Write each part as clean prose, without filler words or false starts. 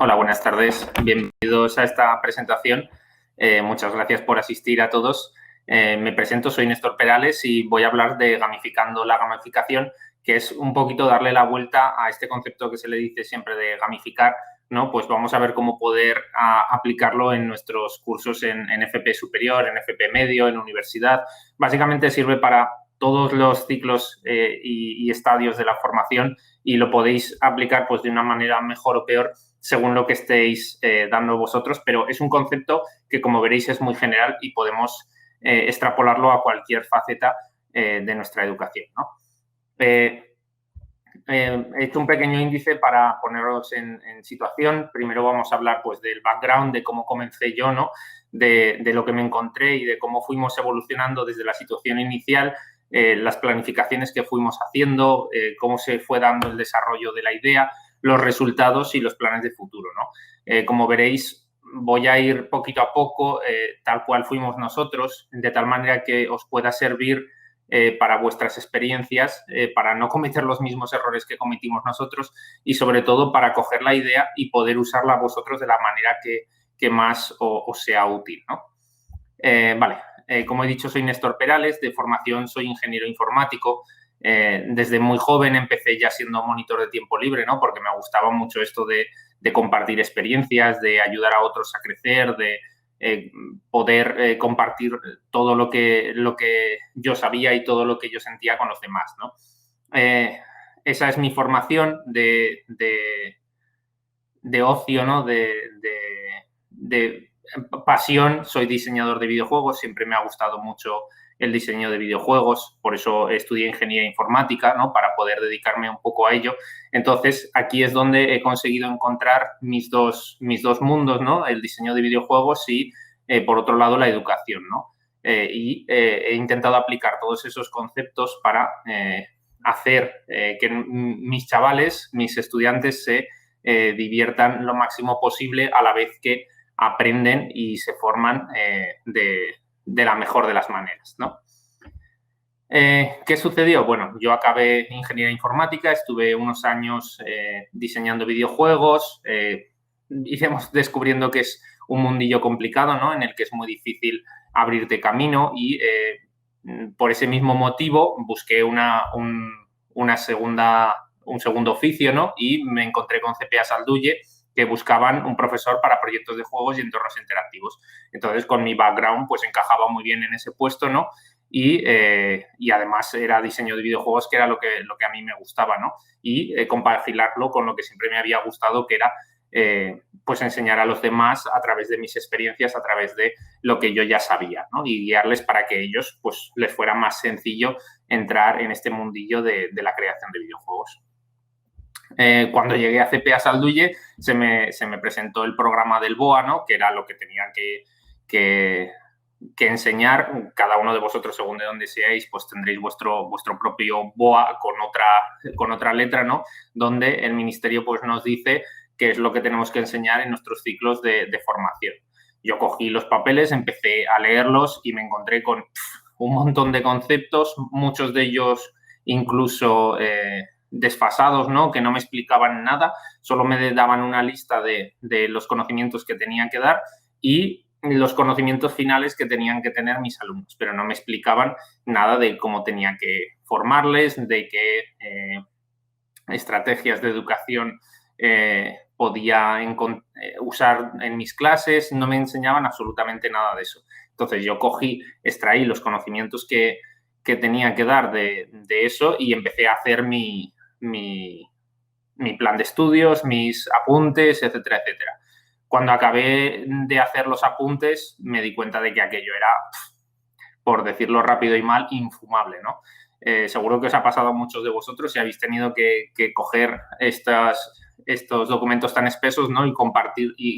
Hola, buenas tardes. Bienvenidos a esta presentación. Muchas gracias por asistir a todos. Me presento, soy Néstor Perales y voy a hablar de gamificando la gamificación, que es un poquito darle la vuelta a este concepto que se le dice siempre de gamificar, ¿no? Pues vamos a ver cómo poder aplicarlo en nuestros cursos en FP superior, en FP medio, en universidad. Básicamente sirve para todos los ciclos y estadios de la formación y lo podéis aplicar pues de una manera mejor o peor según lo que estéis dando vosotros, pero es un concepto que, como veréis, es muy general y podemos extrapolarlo a cualquier faceta de nuestra educación, ¿no? He hecho un pequeño índice para poneros en situación. Primero vamos a hablar pues, del background, de cómo comencé yo, ¿no? De lo que me encontré y de cómo fuimos evolucionando desde la situación inicial, las planificaciones que fuimos haciendo, cómo se fue dando el desarrollo de la idea, los resultados y los planes de futuro, ¿no? Como veréis, voy a ir poquito a poco, tal cual fuimos nosotros, de tal manera que os pueda servir para vuestras experiencias, para no cometer los mismos errores que cometimos nosotros y sobre todo para coger la idea y poder usarla vosotros de la manera que más os sea útil, ¿no? Vale, como he dicho, soy Néstor Perales, de formación soy ingeniero informático. Desde muy joven empecé ya siendo monitor de tiempo libre, ¿no? Porque me gustaba mucho esto de compartir experiencias, de ayudar a otros a crecer, de poder compartir todo lo que yo sabía y todo lo que yo sentía con los demás, ¿no? Esa es mi formación de ocio, ¿no? De pasión. Soy diseñador de videojuegos, siempre me ha gustado mucho el diseño de videojuegos, por eso estudié ingeniería informática, ¿no? Para poder dedicarme un poco a ello. Entonces, aquí es donde he conseguido encontrar mis dos mundos, ¿no? El diseño de videojuegos y, por otro lado, la educación, ¿no? He intentado aplicar todos esos conceptos para hacer que mis chavales, mis estudiantes, se diviertan lo máximo posible a la vez que aprenden y se forman de la mejor de las maneras, ¿no? ¿Qué sucedió? Bueno, yo acabé ingeniería informática, estuve unos años diseñando videojuegos, iremos descubriendo que es un mundillo complicado, ¿no? En el que es muy difícil abrirte camino y por ese mismo motivo busqué un segundo oficio, ¿no? Y me encontré con CPA Salduye, que buscaban un profesor para proyectos de juegos y entornos interactivos. Entonces, con mi background, pues encajaba muy bien en ese puesto, ¿no? Y además era diseño de videojuegos, que era lo que a mí me gustaba, ¿no? Y compaginarlo con lo que siempre me había gustado, que era pues enseñar a los demás a través de mis experiencias, a través de lo que yo ya sabía, ¿no? Y guiarles para que ellos pues les fuera más sencillo entrar en este mundillo de la creación de videojuegos. Cuando llegué a CPA Salduye se me presentó el programa del BOA, ¿no? Que era lo que tenía que enseñar. Cada uno de vosotros, según de dónde seáis, pues tendréis vuestro propio BOA con otra letra, ¿no? Donde el ministerio pues nos dice qué es lo que tenemos que enseñar en nuestros ciclos de formación. Yo cogí los papeles, empecé a leerlos y me encontré con un montón de conceptos, muchos de ellos incluso desfasados, ¿no? Que no me explicaban nada, solo me daban una lista de los conocimientos que tenían que dar y los conocimientos finales que tenían que tener mis alumnos, pero no me explicaban nada de cómo tenía que formarles, de qué estrategias de educación podía usar en mis clases, no me enseñaban absolutamente nada de eso. Entonces yo extraí los conocimientos que tenía que dar de eso y empecé a hacer mi plan de estudios, mis apuntes, etcétera, etcétera. Cuando acabé de hacer los apuntes, me di cuenta de que aquello era, por decirlo rápido y mal, infumable, ¿no? Seguro que os ha pasado a muchos de vosotros si habéis tenido que coger estos documentos tan espesos, ¿no? Y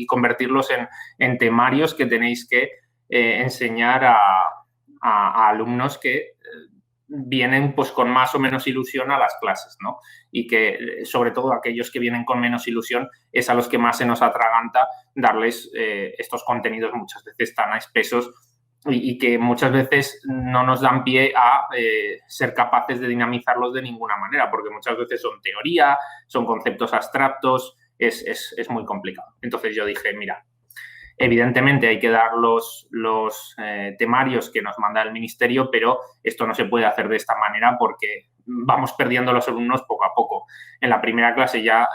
convertirlos en temarios que tenéis que enseñar a alumnos que vienen pues con más o menos ilusión a las clases, ¿no? Y que sobre todo aquellos que vienen con menos ilusión es a los que más se nos atraganta darles estos contenidos muchas veces tan espesos y que muchas veces no nos dan pie a ser capaces de dinamizarlos de ninguna manera, porque muchas veces son teoría, son conceptos abstractos, es muy complicado. Entonces yo dije, mira, evidentemente hay que dar los temarios que nos manda el ministerio, pero esto no se puede hacer de esta manera porque vamos perdiendo a los alumnos poco a poco. En la primera clase ya,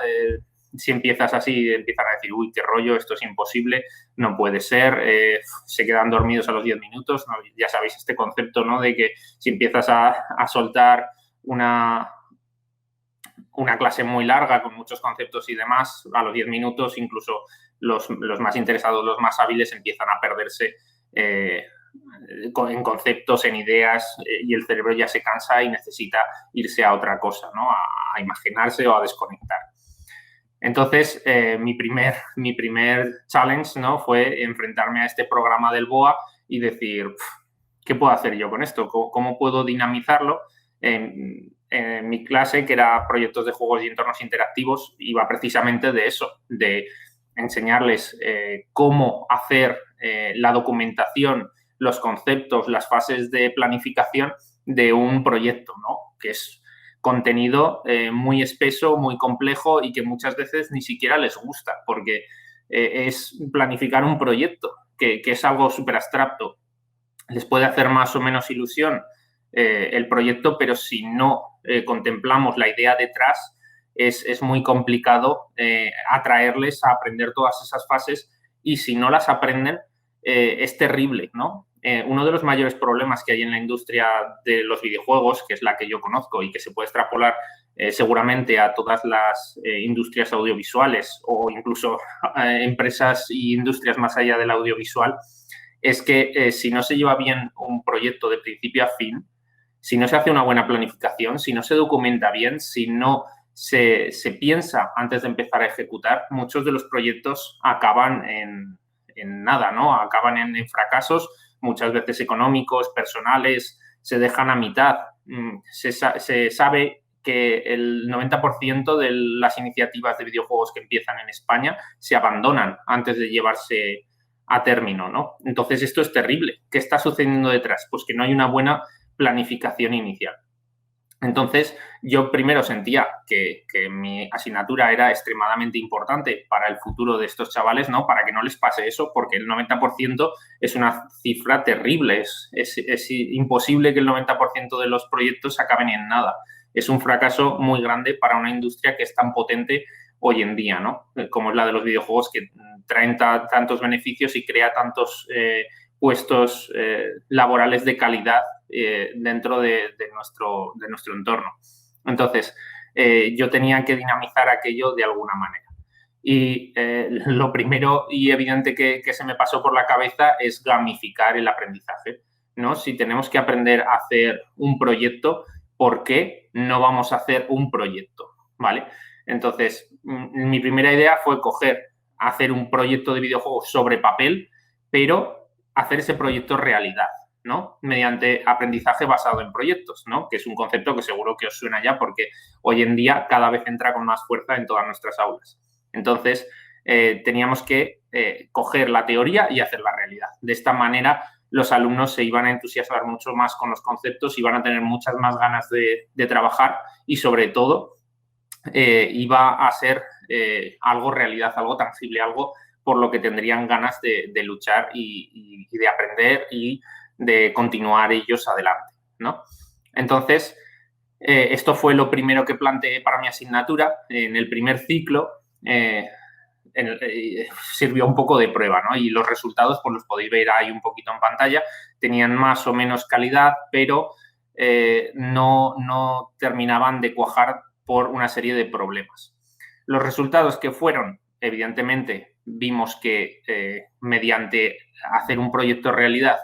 si empiezas así, empiezan a decir, uy, qué rollo, esto es imposible, no puede ser, se quedan dormidos a los 10 minutos. ¿No? Ya sabéis este concepto, ¿no? De que si empiezas a soltar una clase muy larga con muchos conceptos y demás, a los 10 minutos incluso los más interesados, los más hábiles empiezan a perderse en conceptos, en ideas, y el cerebro ya se cansa y necesita irse a otra cosa, ¿no? A imaginarse o a desconectar. Entonces, mi primer challenge, ¿no? Fue enfrentarme a este programa del BOA y decir, ¿qué puedo hacer yo con esto? ¿Cómo puedo dinamizarlo? En mi clase, que era proyectos de juegos y entornos interactivos, iba precisamente de eso, de enseñarles cómo hacer la documentación, los conceptos, las fases de planificación de un proyecto, ¿no? Que es contenido muy espeso, muy complejo y que muchas veces ni siquiera les gusta, porque es planificar un proyecto, que es algo súper abstracto. Les puede hacer más o menos ilusión el proyecto, pero si no contemplamos la idea detrás, es muy complicado atraerles a aprender todas esas fases, y si no las aprenden, es terrible, ¿no? Uno de los mayores problemas que hay en la industria de los videojuegos, que es la que yo conozco y que se puede extrapolar seguramente a todas las industrias audiovisuales o incluso empresas e industrias más allá del audiovisual, es que si no se lleva bien un proyecto de principio a fin, si no se hace una buena planificación, si no se documenta bien, si no se piensa antes de empezar a ejecutar, muchos de los proyectos acaban en nada, ¿no? Acaban en fracasos, muchas veces económicos, personales, se dejan a mitad. Se sabe que el 90% de las iniciativas de videojuegos que empiezan en España se abandonan antes de llevarse a término, ¿no? Entonces, esto es terrible. ¿Qué está sucediendo detrás? Pues que no hay una buena planificación inicial. Entonces, yo primero sentía que mi asignatura era extremadamente importante para el futuro de estos chavales, ¿no? Para que no les pase eso, porque el 90% es una cifra terrible. Es imposible que el 90% de los proyectos acaben en nada. Es un fracaso muy grande para una industria que es tan potente hoy en día, ¿no? Como es la de los videojuegos, que traen tantos beneficios y crea tantos puestos laborales de calidad dentro de nuestro entorno. Entonces, yo tenía que dinamizar aquello de alguna manera. Y lo primero y evidente que se me pasó por la cabeza es gamificar el aprendizaje, ¿no? Si tenemos que aprender a hacer un proyecto, ¿por qué no vamos a hacer un proyecto? ¿Vale? Entonces, mi primera idea fue hacer un proyecto de videojuegos sobre papel, pero hacer ese proyecto realidad, ¿no? Mediante aprendizaje basado en proyectos, ¿no? Que es un concepto que seguro que os suena ya, porque hoy en día cada vez entra con más fuerza en todas nuestras aulas. Entonces, teníamos que coger la teoría y hacer la realidad. De esta manera, los alumnos se iban a entusiasmar mucho más con los conceptos, iban a tener muchas más ganas de trabajar y, sobre todo, iba a ser algo realidad, algo tangible, algo por lo que tendrían ganas de luchar y de aprender y de continuar ellos adelante, ¿no? Entonces, esto fue lo primero que planteé para mi asignatura. En el primer ciclo sirvió un poco de prueba, ¿no? Y los resultados, pues los podéis ver ahí un poquito en pantalla, tenían más o menos calidad, pero no terminaban de cuajar por una serie de problemas. Los resultados que fueron, evidentemente, vimos que mediante hacer un proyecto realidad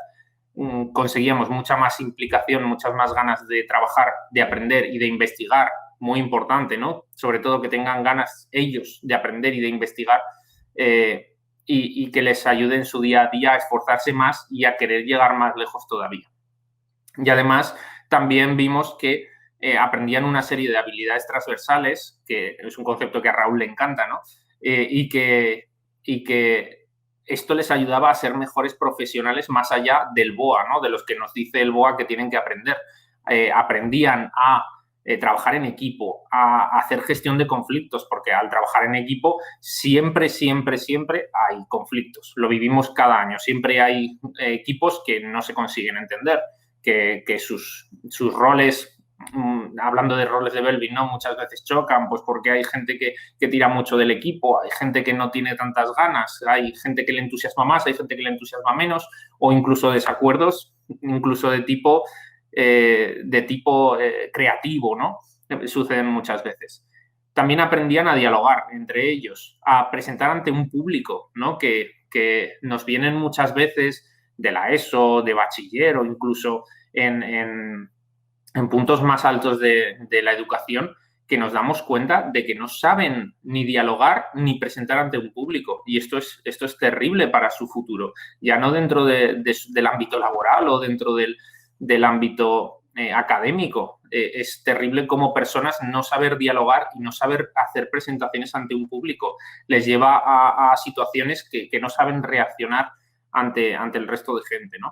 conseguíamos mucha más implicación, muchas más ganas de trabajar, de aprender y de investigar. Muy importante, ¿no? Sobre todo que tengan ganas ellos de aprender y de investigar y que les ayude en su día a día a esforzarse más y a querer llegar más lejos todavía. Y además también vimos que aprendían una serie de habilidades transversales, que es un concepto que a Raúl le encanta, ¿no? Y que esto les ayudaba a ser mejores profesionales más allá del BOA, ¿no? De los que nos dice el BOA que tienen que aprender. Aprendían a trabajar en equipo, a hacer gestión de conflictos, porque al trabajar en equipo siempre hay conflictos. Lo vivimos cada año. Siempre hay equipos que no se consiguen entender, que sus roles, hablando de roles de Belvin, ¿no? Muchas veces chocan, pues porque hay gente que tira mucho del equipo, hay gente que no tiene tantas ganas, hay gente que le entusiasma más, hay gente que le entusiasma menos, o incluso desacuerdos, incluso de tipo creativo, ¿no? Suceden muchas veces. También aprendían a dialogar entre ellos, a presentar ante un público, ¿no? Que nos vienen muchas veces de la ESO, de bachiller o incluso en puntos más altos de la educación, que nos damos cuenta de que no saben ni dialogar ni presentar ante un público. Y esto es terrible para su futuro, ya no dentro del ámbito laboral o dentro del ámbito académico. Es terrible como personas no saber dialogar y no saber hacer presentaciones ante un público. Les lleva a situaciones que no saben reaccionar ante el resto de gente, ¿no?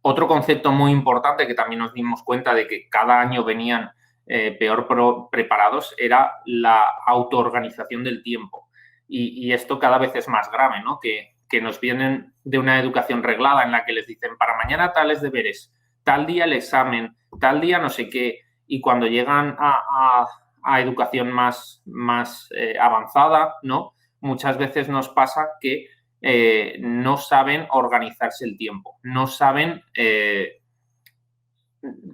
Otro concepto muy importante que también nos dimos cuenta de que cada año venían peor preparados era la autoorganización del tiempo. Y esto cada vez es más grave, ¿no? Que nos vienen de una educación reglada en la que les dicen para mañana tales deberes, tal día el examen, tal día no sé qué. Y cuando llegan a educación más avanzada, ¿no? Muchas veces nos pasa que no saben organizarse el tiempo, no saben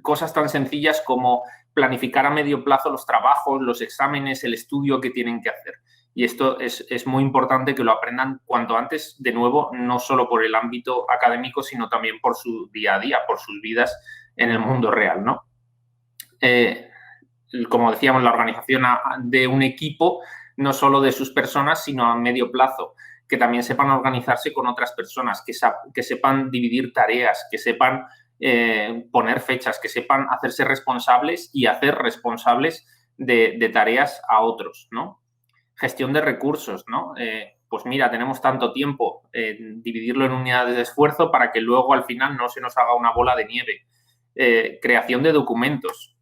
cosas tan sencillas como planificar a medio plazo los trabajos, los exámenes, el estudio que tienen que hacer. Y esto es muy importante que lo aprendan cuanto antes, de nuevo, no solo por el ámbito académico, sino también por su día a día, por sus vidas en el mundo real, ¿no? Como decíamos, la organización de un equipo, no solo de sus personas, sino a medio plazo, que también sepan organizarse con otras personas, que sepan dividir tareas, que sepan poner fechas, que sepan hacerse responsables y hacer responsables de tareas a otros, ¿no? Gestión de recursos, ¿no? Pues mira, tenemos tanto tiempo, dividirlo en unidades de esfuerzo para que luego al final no se nos haga una bola de nieve. Creación de documentos.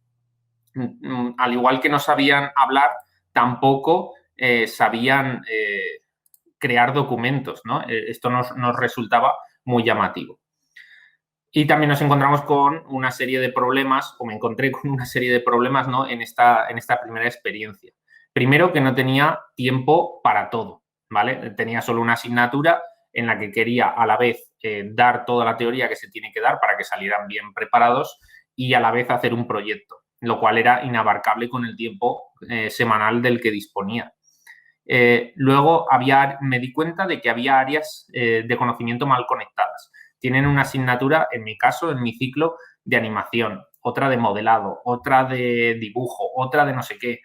Al igual que no sabían hablar, tampoco sabían crear documentos, ¿no? Esto nos resultaba muy llamativo. Y también nos encontramos con una serie de problemas, o me encontré con una serie de problemas, ¿no? en esta primera experiencia. Primero, que no tenía tiempo para todo, ¿vale? Tenía solo una asignatura en la que quería a la vez dar toda la teoría que se tiene que dar para que salieran bien preparados y a la vez hacer un proyecto, lo cual era inabarcable con el tiempo semanal del que disponía. Luego me di cuenta de que había áreas de conocimiento mal conectadas. Tienen una asignatura, en mi caso, en mi ciclo, de animación, otra de modelado, otra de dibujo, otra de no sé qué.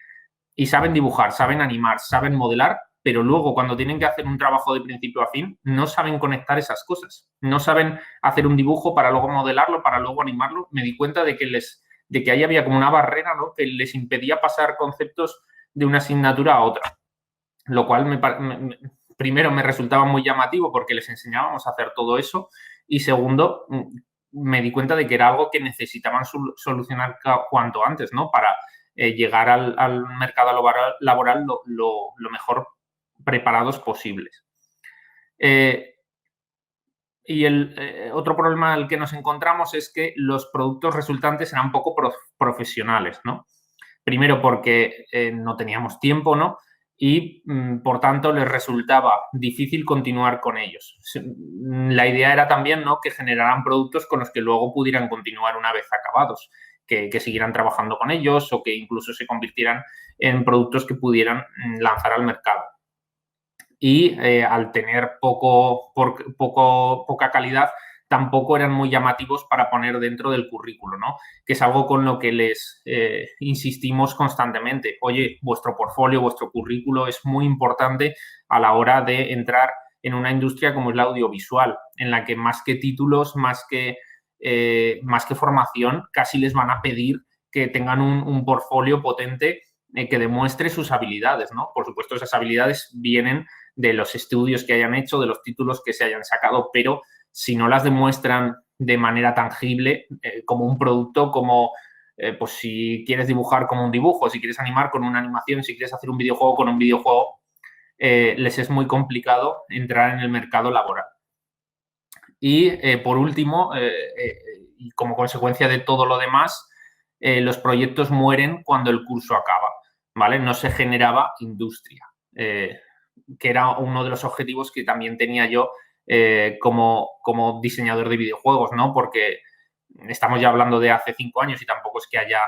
Y saben dibujar, saben animar, saben modelar, pero luego cuando tienen que hacer un trabajo de principio a fin, no saben conectar esas cosas. No saben hacer un dibujo para luego modelarlo, para luego animarlo. Me di cuenta de que ahí había como una barrera, ¿no? Que les impedía pasar conceptos de una asignatura a otra. Lo cual primero me resultaba muy llamativo porque les enseñábamos a hacer todo eso y segundo, me di cuenta de que era algo que necesitaban solucionar cuanto antes, ¿no? Para llegar al mercado laboral lo mejor preparados posibles. Y el otro problema al que nos encontramos es que los productos resultantes eran poco profesionales, ¿no? Primero porque no teníamos tiempo, ¿no? Y, por tanto, les resultaba difícil continuar con ellos. La idea era también, ¿no?, que generaran productos con los que luego pudieran continuar una vez acabados, que siguieran trabajando con ellos o que incluso se convirtieran en productos que pudieran lanzar al mercado. Y al tener poca calidad, tampoco eran muy llamativos para poner dentro del currículo, ¿no? Que es algo con lo que les insistimos constantemente. Oye, vuestro portfolio, vuestro currículo es muy importante a la hora de entrar en una industria como es la audiovisual, en la que más que títulos, más que formación, casi les van a pedir que tengan un portfolio potente que demuestre sus habilidades, ¿no? Por supuesto, esas habilidades vienen de los estudios que hayan hecho, de los títulos que se hayan sacado, pero si no las demuestran de manera tangible, como un producto, como pues si quieres dibujar con un dibujo, si quieres animar con una animación, si quieres hacer un videojuego con un videojuego, les es muy complicado entrar en el mercado laboral. Y por último, y como consecuencia de todo lo demás, los proyectos mueren cuando el curso acaba, ¿vale? No se generaba industria, que era uno de los objetivos que también tenía yo como diseñador de videojuegos, ¿no? Porque estamos ya hablando de hace 5 años y tampoco es que haya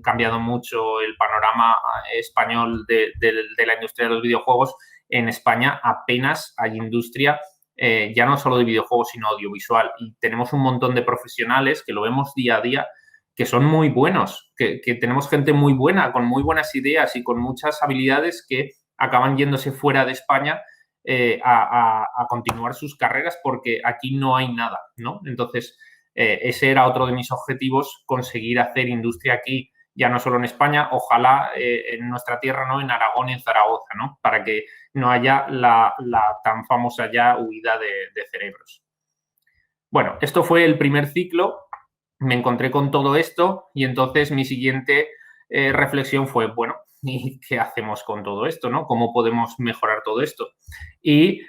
cambiado mucho el panorama español de la industria de los videojuegos. En España apenas hay industria, ya no solo de videojuegos, sino audiovisual. Y tenemos un montón de profesionales que lo vemos día a día, que son muy buenos, que tenemos gente muy buena, con muy buenas ideas y con muchas habilidades que acaban yéndose fuera de España a continuar sus carreras porque aquí no hay nada, ¿no? Entonces, ese era otro de mis objetivos, conseguir hacer industria aquí, ya no solo en España, ojalá en nuestra tierra, ¿no? En Aragón y en Zaragoza, ¿no? Para que no haya la tan famosa ya huida de cerebros. Bueno, esto fue el primer ciclo, me encontré con todo esto y entonces mi siguiente reflexión fue, bueno, ¿y qué hacemos con todo esto, no? ¿Cómo podemos mejorar todo esto? Y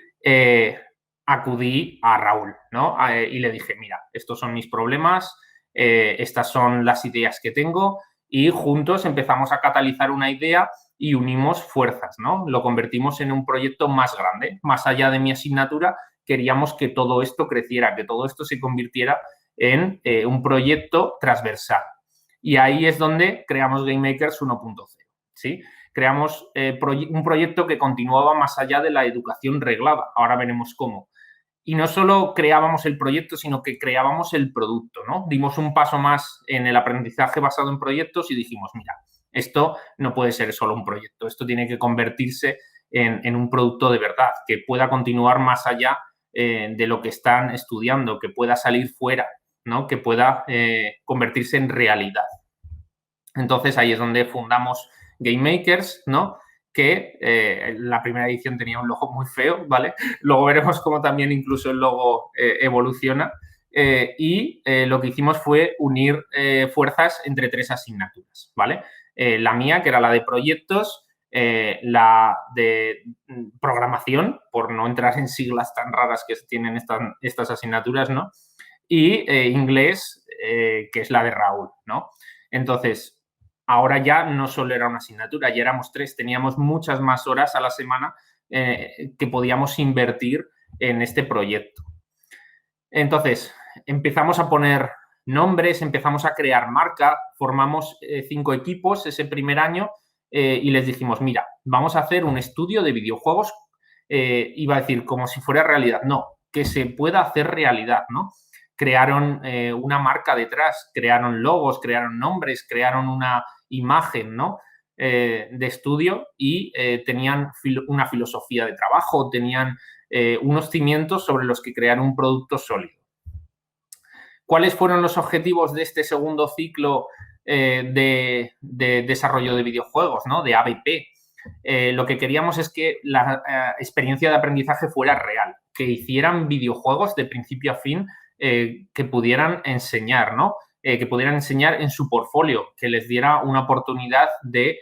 acudí a Raúl, ¿no? Y le dije, mira, estos son mis problemas, estas son las ideas que tengo y juntos empezamos a catalizar una idea y unimos fuerzas, ¿no? Lo convertimos en un proyecto más grande. Más allá de mi asignatura, queríamos que todo esto creciera, que todo esto se convirtiera en un proyecto transversal. Y ahí es donde creamos GameMakers 1.0, ¿sí? Creamos un proyecto que continuaba más allá de la educación reglada. Ahora veremos cómo. Y no solo creábamos el proyecto, sino que creábamos el producto, ¿no? Dimos un paso más en el aprendizaje basado en proyectos y dijimos, mira, esto no puede ser solo un proyecto, esto tiene que convertirse en un producto de verdad, que pueda continuar más allá de lo que están estudiando, que pueda salir fuera, ¿no? Que pueda convertirse en realidad. Entonces, ahí es donde fundamos GameMakers, ¿no? Que la primera edición tenía un logo muy feo, ¿vale? Luego veremos cómo también incluso el logo evoluciona. Y lo que hicimos fue unir fuerzas entre 3 asignaturas, ¿vale? La mía, que era la de proyectos, la de programación, por no entrar en siglas tan raras que tienen estas asignaturas, ¿no? Y inglés, que es la de Raúl, ¿no? Entonces, ahora ya no solo era una asignatura, ya éramos 3, teníamos muchas más horas a la semana que podíamos invertir en este proyecto. Entonces, empezamos a poner nombres, empezamos a crear marca, formamos 5 equipos ese primer año y les dijimos, mira, vamos a hacer un estudio de videojuegos, iba a decir, como si fuera realidad, no, que se pueda hacer realidad, ¿no? Crearon una marca detrás, crearon logos, crearon nombres, crearon una imagen, ¿no? De estudio y tenían una filosofía de trabajo, tenían unos cimientos sobre los que crear un producto sólido. ¿Cuáles fueron los objetivos de este segundo ciclo de desarrollo de videojuegos, ¿no? De ABP? Lo que queríamos es que la experiencia de aprendizaje fuera real, que hicieran videojuegos de principio a fin que pudieran enseñar, ¿no? Que pudieran enseñar en su portfolio, que les diera una oportunidad de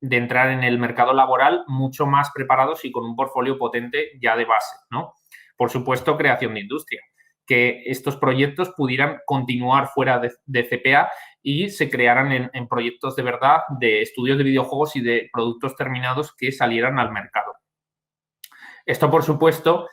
entrar en el mercado laboral mucho más preparados y con un portfolio potente ya de base, ¿no? Por supuesto, creación de industria, que estos proyectos pudieran continuar fuera de CPA y se crearan en proyectos de verdad de estudios de videojuegos y de productos terminados que salieran al mercado. Esto, por supuesto,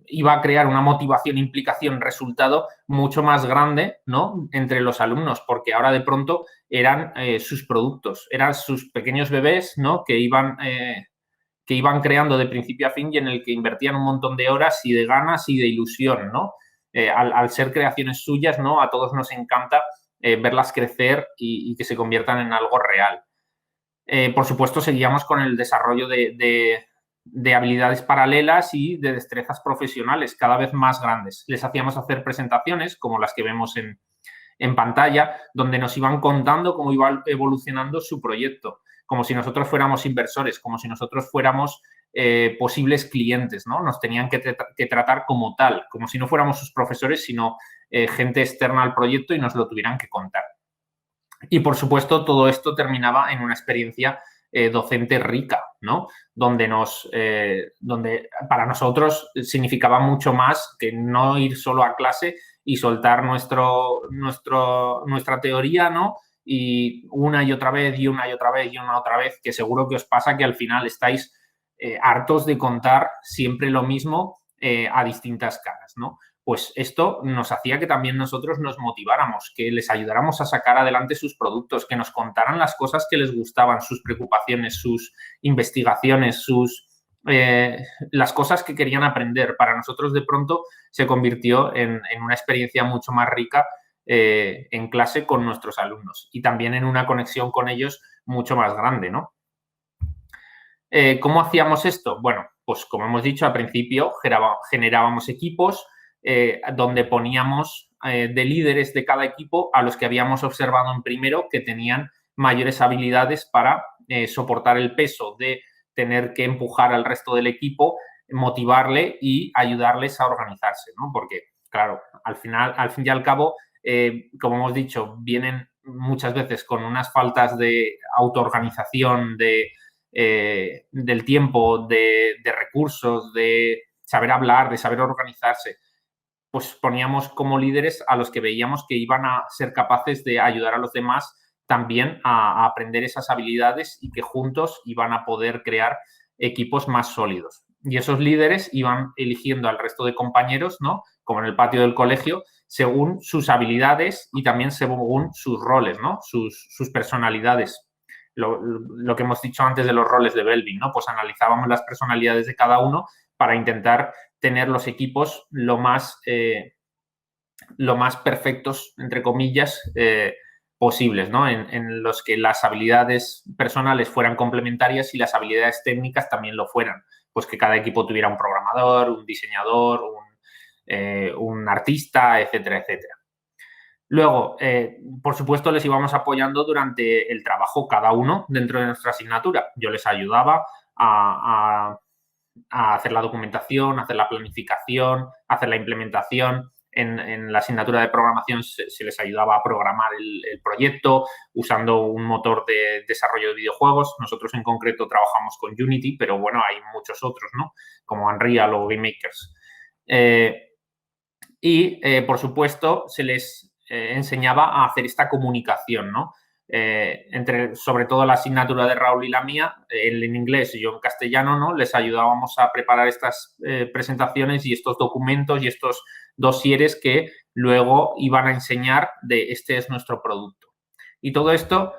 iba a crear una motivación, implicación, resultado mucho más grande, ¿no? Entre los alumnos, porque ahora de pronto eran sus productos, eran sus pequeños bebés, ¿no? Que iban creando de principio a fin y en el que invertían un montón de horas y de ganas y de ilusión, ¿no? Al ser creaciones suyas, ¿no? A todos nos encanta verlas crecer y que se conviertan en algo real. Por supuesto, seguíamos con el desarrollo de habilidades paralelas y de destrezas profesionales cada vez más grandes. Les hacíamos hacer presentaciones, como las que vemos en pantalla, donde nos iban contando cómo iba evolucionando su proyecto, como si nosotros fuéramos inversores, como si nosotros fuéramos posibles clientes, ¿no? Nos tenían que tratar como tal, como si no fuéramos sus profesores, sino gente externa al proyecto y nos lo tuvieran que contar. Y, por supuesto, todo esto terminaba en una experiencia docente rica, ¿no? Donde para nosotros significaba mucho más que no ir solo a clase y soltar nuestra teoría, ¿no? Y una y otra vez, y una y otra vez, y una otra vez, que seguro que os pasa que al final estáis hartos de contar siempre lo mismo a distintas caras, ¿no? Pues esto nos hacía que también nosotros nos motiváramos, que les ayudáramos a sacar adelante sus productos, que nos contaran las cosas que les gustaban, sus preocupaciones, sus investigaciones, las cosas que querían aprender. Para nosotros, de pronto, se convirtió en una experiencia mucho más rica en clase con nuestros alumnos y también en una conexión con ellos mucho más grande, ¿no? ¿Cómo hacíamos esto? Bueno, pues como hemos dicho al principio, generábamos equipos donde poníamos de líderes de cada equipo a los que habíamos observado en primero que tenían mayores habilidades para soportar el peso de tener que empujar al resto del equipo, motivarle y ayudarles a organizarse, ¿no? Porque, claro, al fin y al cabo, como hemos dicho, vienen muchas veces con unas faltas de autoorganización, del tiempo, de recursos, de saber hablar, de saber organizarse, pues poníamos como líderes a los que veíamos que iban a ser capaces de ayudar a los demás también a aprender esas habilidades y que juntos iban a poder crear equipos más sólidos. Y esos líderes iban eligiendo al resto de compañeros, ¿no? Como en el patio del colegio, según sus habilidades y también según sus roles, ¿no? Sus personalidades. Lo que hemos dicho antes de los roles de Belvin, ¿no? Pues analizábamos las personalidades de cada uno para intentar tener los equipos lo más perfectos, entre comillas, posibles, ¿no? En los que las habilidades personales fueran complementarias y las habilidades técnicas también lo fueran. Pues que cada equipo tuviera un programador, un diseñador, un artista, etcétera, etcétera. Luego, por supuesto, les íbamos apoyando durante el trabajo cada uno dentro de nuestra asignatura. Yo les ayudaba a hacer la documentación, hacer la planificación, hacer la implementación. En la asignatura de programación se les ayudaba a programar el proyecto usando un motor de desarrollo de videojuegos. Nosotros en concreto trabajamos con Unity, pero bueno, hay muchos otros, ¿no? Como Unreal o GameMakers. Por supuesto, se les enseñaba a hacer esta comunicación, ¿no? Sobre todo la asignatura de Raúl y la mía, él en inglés y yo en castellano, ¿no? Les ayudábamos a preparar estas presentaciones y estos documentos y estos dosieres que luego iban a enseñar de este es nuestro producto. Y todo esto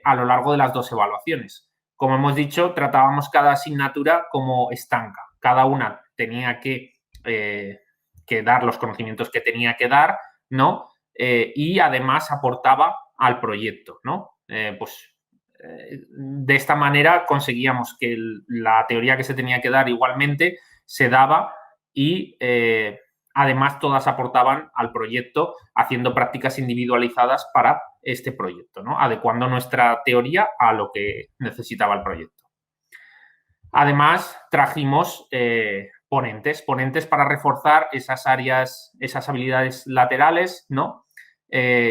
a lo largo de las 2 evaluaciones. Como hemos dicho, tratábamos cada asignatura como estanca. Cada una tenía que dar los conocimientos que tenía que dar, ¿no? Y además aportaba al proyecto, ¿no? De esta manera conseguíamos que la teoría que se tenía que dar igualmente se daba y además todas aportaban al proyecto haciendo prácticas individualizadas para este proyecto, ¿no? Adecuando nuestra teoría a lo que necesitaba el proyecto. Además, trajimos ponentes para reforzar esas áreas, esas habilidades laterales, ¿no?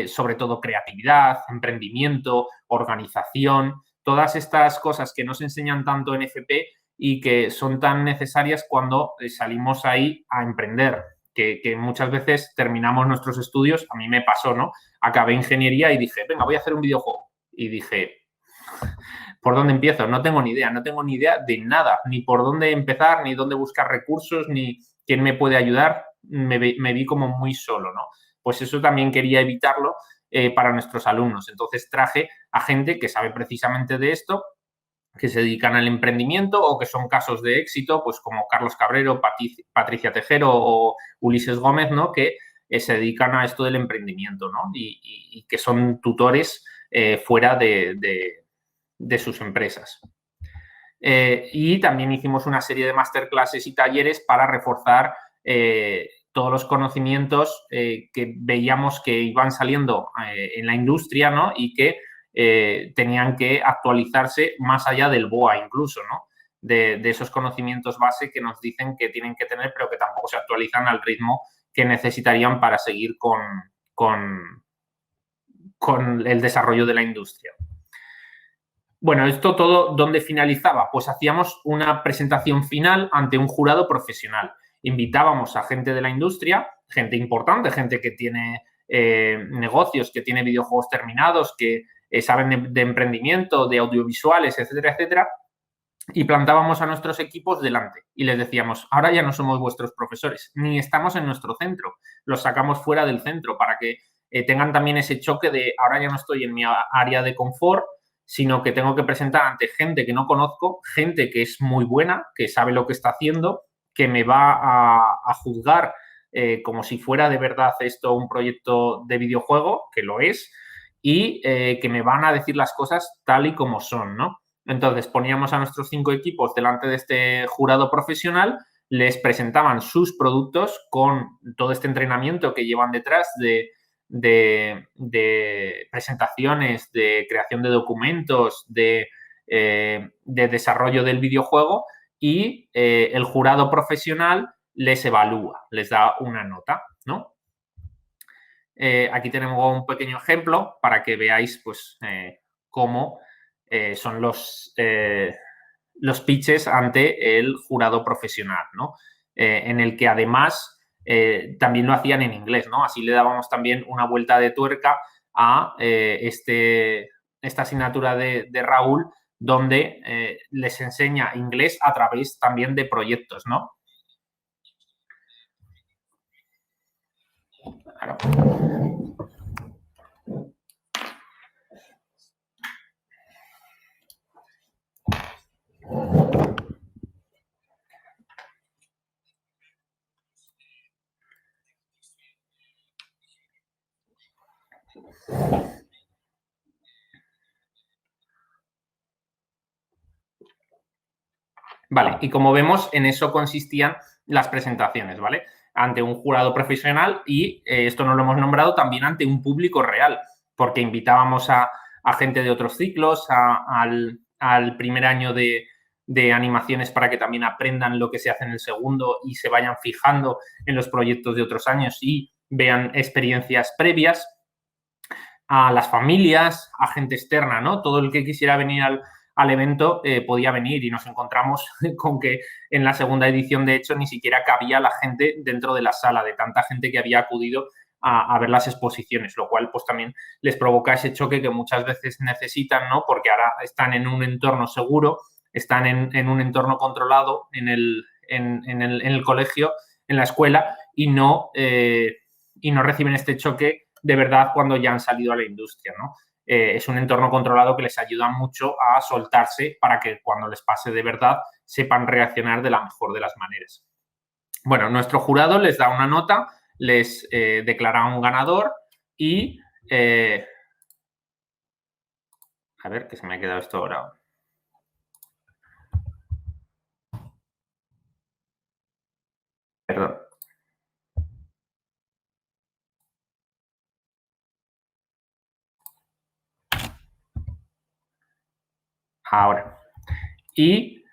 Sobre todo creatividad, emprendimiento, organización, todas estas cosas que nos enseñan tanto en FP y que son tan necesarias cuando salimos ahí a emprender, que muchas veces terminamos nuestros estudios, a mí me pasó, ¿no? Acabé ingeniería y dije, venga, voy a hacer un videojuego. Y dije, ¿por dónde empiezo? No tengo ni idea de nada, ni por dónde empezar, ni dónde buscar recursos, ni quién me puede ayudar. Me vi como muy solo, ¿no? Pues eso también quería evitarlo para nuestros alumnos. Entonces traje a gente que sabe precisamente de esto, que se dedican al emprendimiento o que son casos de éxito, pues como Carlos Cabrero, Patricia Tejero o Ulises Gómez, ¿no? Que se dedican a esto del emprendimiento, ¿no? Y que son tutores fuera de sus empresas. Y también hicimos una serie de masterclasses y talleres para reforzar todos los conocimientos que veíamos que iban saliendo en la industria, ¿no? Y que tenían que actualizarse más allá del BOA incluso, ¿no? De esos conocimientos base que nos dicen que tienen que tener, pero que tampoco se actualizan al ritmo que necesitarían para seguir con con el desarrollo de la industria. Bueno, esto todo, ¿dónde finalizaba? Pues hacíamos una presentación final ante un jurado profesional. Invitábamos a gente de la industria, gente importante, gente que tiene negocios, que tiene videojuegos terminados, que saben de emprendimiento, de audiovisuales, etcétera, etcétera, y plantábamos a nuestros equipos delante y les decíamos, ahora ya no somos vuestros profesores, ni estamos en nuestro centro, los sacamos fuera del centro para que tengan también ese choque de ahora ya no estoy en mi área de confort, sino que tengo que presentar ante gente que no conozco, gente que es muy buena, que sabe lo que está haciendo, que me va a juzgar como si fuera de verdad esto un proyecto de videojuego, que lo es, y que me van a decir las cosas tal y como son, ¿no? Entonces poníamos a nuestros 5 equipos delante de este jurado profesional, les presentaban sus productos con todo este entrenamiento que llevan detrás de presentaciones, de creación de documentos, de desarrollo del videojuego y el jurado profesional les evalúa, les da una nota, ¿no? Aquí tenemos un pequeño ejemplo para que veáis pues, cómo son los pitches ante el jurado profesional, ¿no? En el que además también lo hacían en inglés, ¿no? Así le dábamos también una vuelta de tuerca a esta asignatura de Raúl, donde les enseña inglés a través también de proyectos, ¿no? Claro. Vale, y como vemos, en eso consistían las presentaciones, ¿vale? Ante un jurado profesional y esto no lo hemos nombrado también ante un público real, porque invitábamos a gente de otros ciclos, al primer año de animaciones para que también aprendan lo que se hace en el segundo y se vayan fijando en los proyectos de otros años y vean experiencias previas, a las familias, a gente externa, ¿no? Todo el que quisiera venir al evento podía venir y nos encontramos con que en la segunda edición, de hecho, ni siquiera cabía la gente dentro de la sala, de tanta gente que había acudido a ver las exposiciones, lo cual pues también les provoca ese choque que muchas veces necesitan, ¿no? Porque ahora están en un entorno seguro, están en un entorno controlado en el colegio, en la escuela, y no reciben este choque de verdad cuando ya han salido a la industria, ¿no? Es un entorno controlado que les ayuda mucho a soltarse para que cuando les pase de verdad sepan reaccionar de la mejor de las maneras. Bueno, nuestro jurado les da una nota, les declara un ganador y... a ver, que se me ha quedado esto ahora. Perdón. Ahora. Y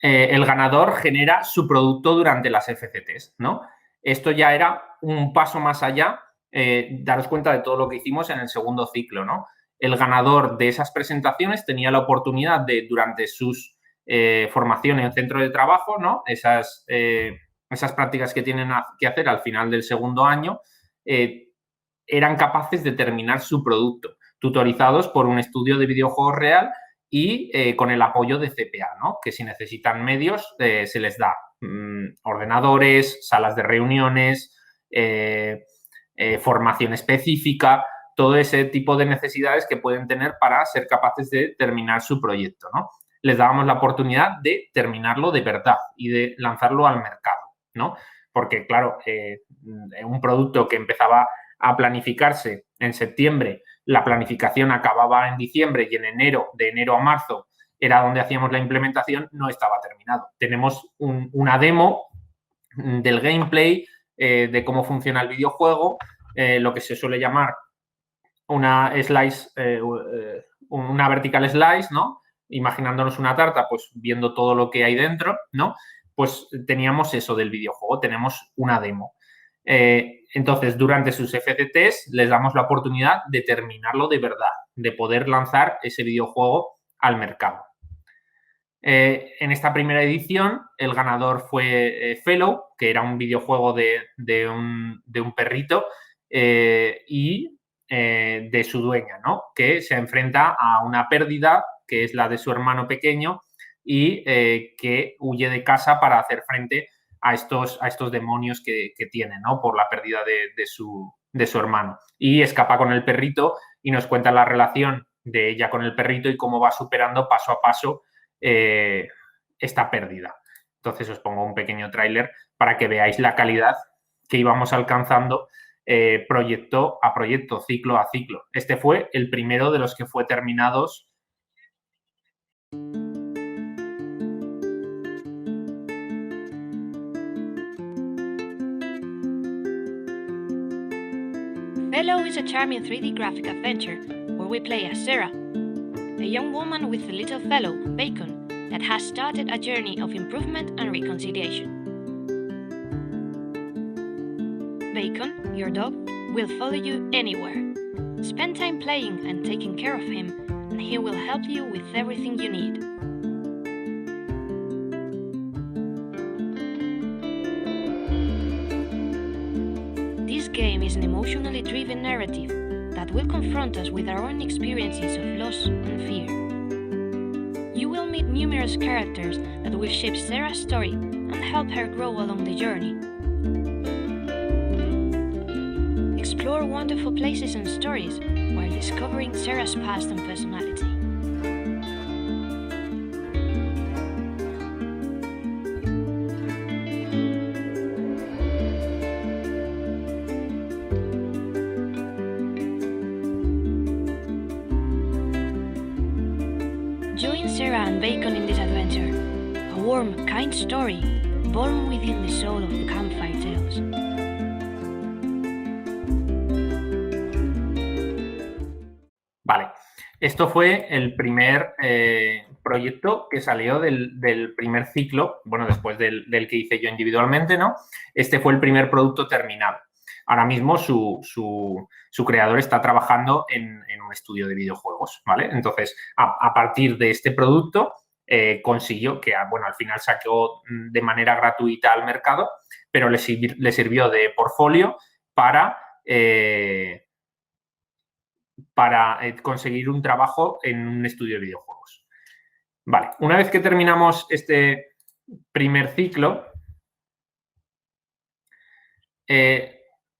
el ganador genera su producto durante las FCTs, ¿no? Esto ya era un paso más allá, daros cuenta de todo lo que hicimos en el segundo ciclo, ¿no? El ganador de esas presentaciones tenía la oportunidad de, durante sus formaciones en centro de trabajo, ¿no? Esas prácticas que tienen que hacer al final del segundo año, eran capaces de terminar su producto, tutorizados por un estudio de videojuegos real y con el apoyo de CPA, ¿no? Que si necesitan medios se les da ordenadores, salas de reuniones, formación específica, todo ese tipo de necesidades que pueden tener para ser capaces de terminar su proyecto, ¿no? Les dábamos la oportunidad de terminarlo de verdad y de lanzarlo al mercado, ¿no? Porque, claro, un producto que empezaba a planificarse en septiembre, la planificación acababa en diciembre y en enero, de enero a marzo, era donde hacíamos la implementación, no estaba terminado. Tenemos una demo del gameplay, de cómo funciona el videojuego, lo que se suele llamar una slice, una vertical slice, ¿no? Imaginándonos una tarta, pues viendo todo lo que hay dentro, ¿no? Pues teníamos eso del videojuego, tenemos una demo. entonces, durante sus FCTs les damos la oportunidad de terminarlo de verdad, de poder lanzar ese videojuego al mercado. En esta primera edición, el ganador fue Fellow, que era un videojuego de un perrito y de su dueña, ¿no? Que se enfrenta a una pérdida, que es la de su hermano pequeño, y que huye de casa para hacer frente a estos demonios que tiene, ¿no? Por la pérdida de su hermano. Y escapa con el perrito y nos cuenta la relación de ella con el perrito y cómo va superando paso a paso esta pérdida. Entonces os pongo un pequeño tráiler para que veáis la calidad que íbamos alcanzando proyecto a proyecto, ciclo a ciclo. Este fue el primero de los que fue terminados. Fellow is a charming 3D graphic adventure where we play as Sarah, a young woman with a little fellow, Bacon, that has started a journey of improvement and reconciliation. Bacon, your dog, will follow you anywhere. Spend time playing and taking care of him, and he will help you with everything you need. This game is an emotionally driven narrative that will confront us with our own experiences of loss and fear. You will meet numerous characters that will shape Sarah's story and help her grow along the journey. Explore wonderful places and stories while discovering Sarah's past and personality. Join Sarah and Bacon in this adventure, a warm, kind story born within the soul of Campfire Tales. Vale, esto fue el primer proyecto que salió del primer ciclo, bueno, después del que hice yo individualmente, ¿no? Este fue el primer producto terminado. Ahora mismo su creador está trabajando en un estudio de videojuegos, ¿vale? Entonces, a partir de este producto consiguió que, bueno, al final sacó de manera gratuita al mercado, pero le sirvió de portfolio para conseguir un trabajo en un estudio de videojuegos. Vale, una vez que terminamos este primer ciclo,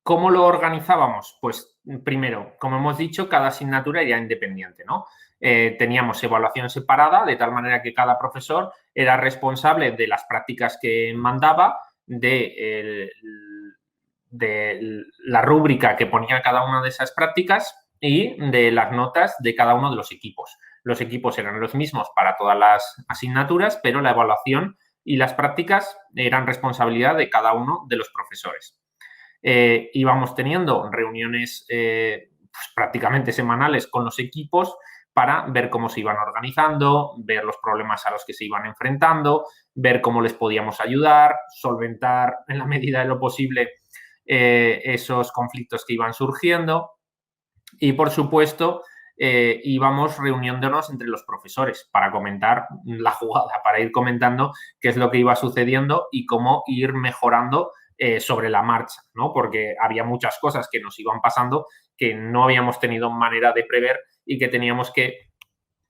¿cómo lo organizábamos? Pues primero, como hemos dicho, cada asignatura era independiente, ¿no? Teníamos evaluación separada, de tal manera que cada profesor era responsable de las prácticas que mandaba, de la rúbrica que ponía cada una de esas prácticas y de las notas de cada uno de los equipos. Los equipos eran los mismos para todas las asignaturas, pero la evaluación y las prácticas eran responsabilidad de cada uno de los profesores. Íbamos teniendo reuniones pues, prácticamente semanales con los equipos para ver cómo se iban organizando, ver los problemas a los que se iban enfrentando, ver cómo les podíamos ayudar, solventar en la medida de lo posible esos conflictos que iban surgiendo y, por supuesto, íbamos reuniéndonos entre los profesores para comentar la jugada, para ir comentando qué es lo que iba sucediendo y cómo ir mejorando sobre la marcha, ¿no? Porque había muchas cosas que nos iban pasando que no habíamos tenido manera de prever y que teníamos que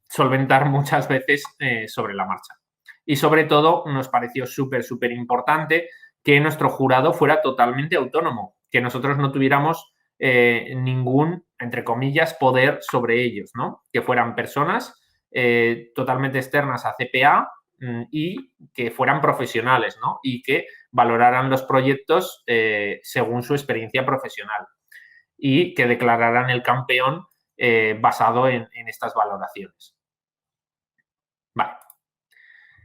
solventar muchas veces sobre la marcha. Y sobre todo nos pareció súper importante que nuestro jurado fuera totalmente autónomo, que nosotros no tuviéramos ningún, entre comillas, poder sobre ellos, ¿no? Que fueran personas totalmente externas a CPA y que fueran profesionales, ¿no? Y que valoraran los proyectos según su experiencia profesional y que declararan el campeón basado en estas valoraciones. Vale.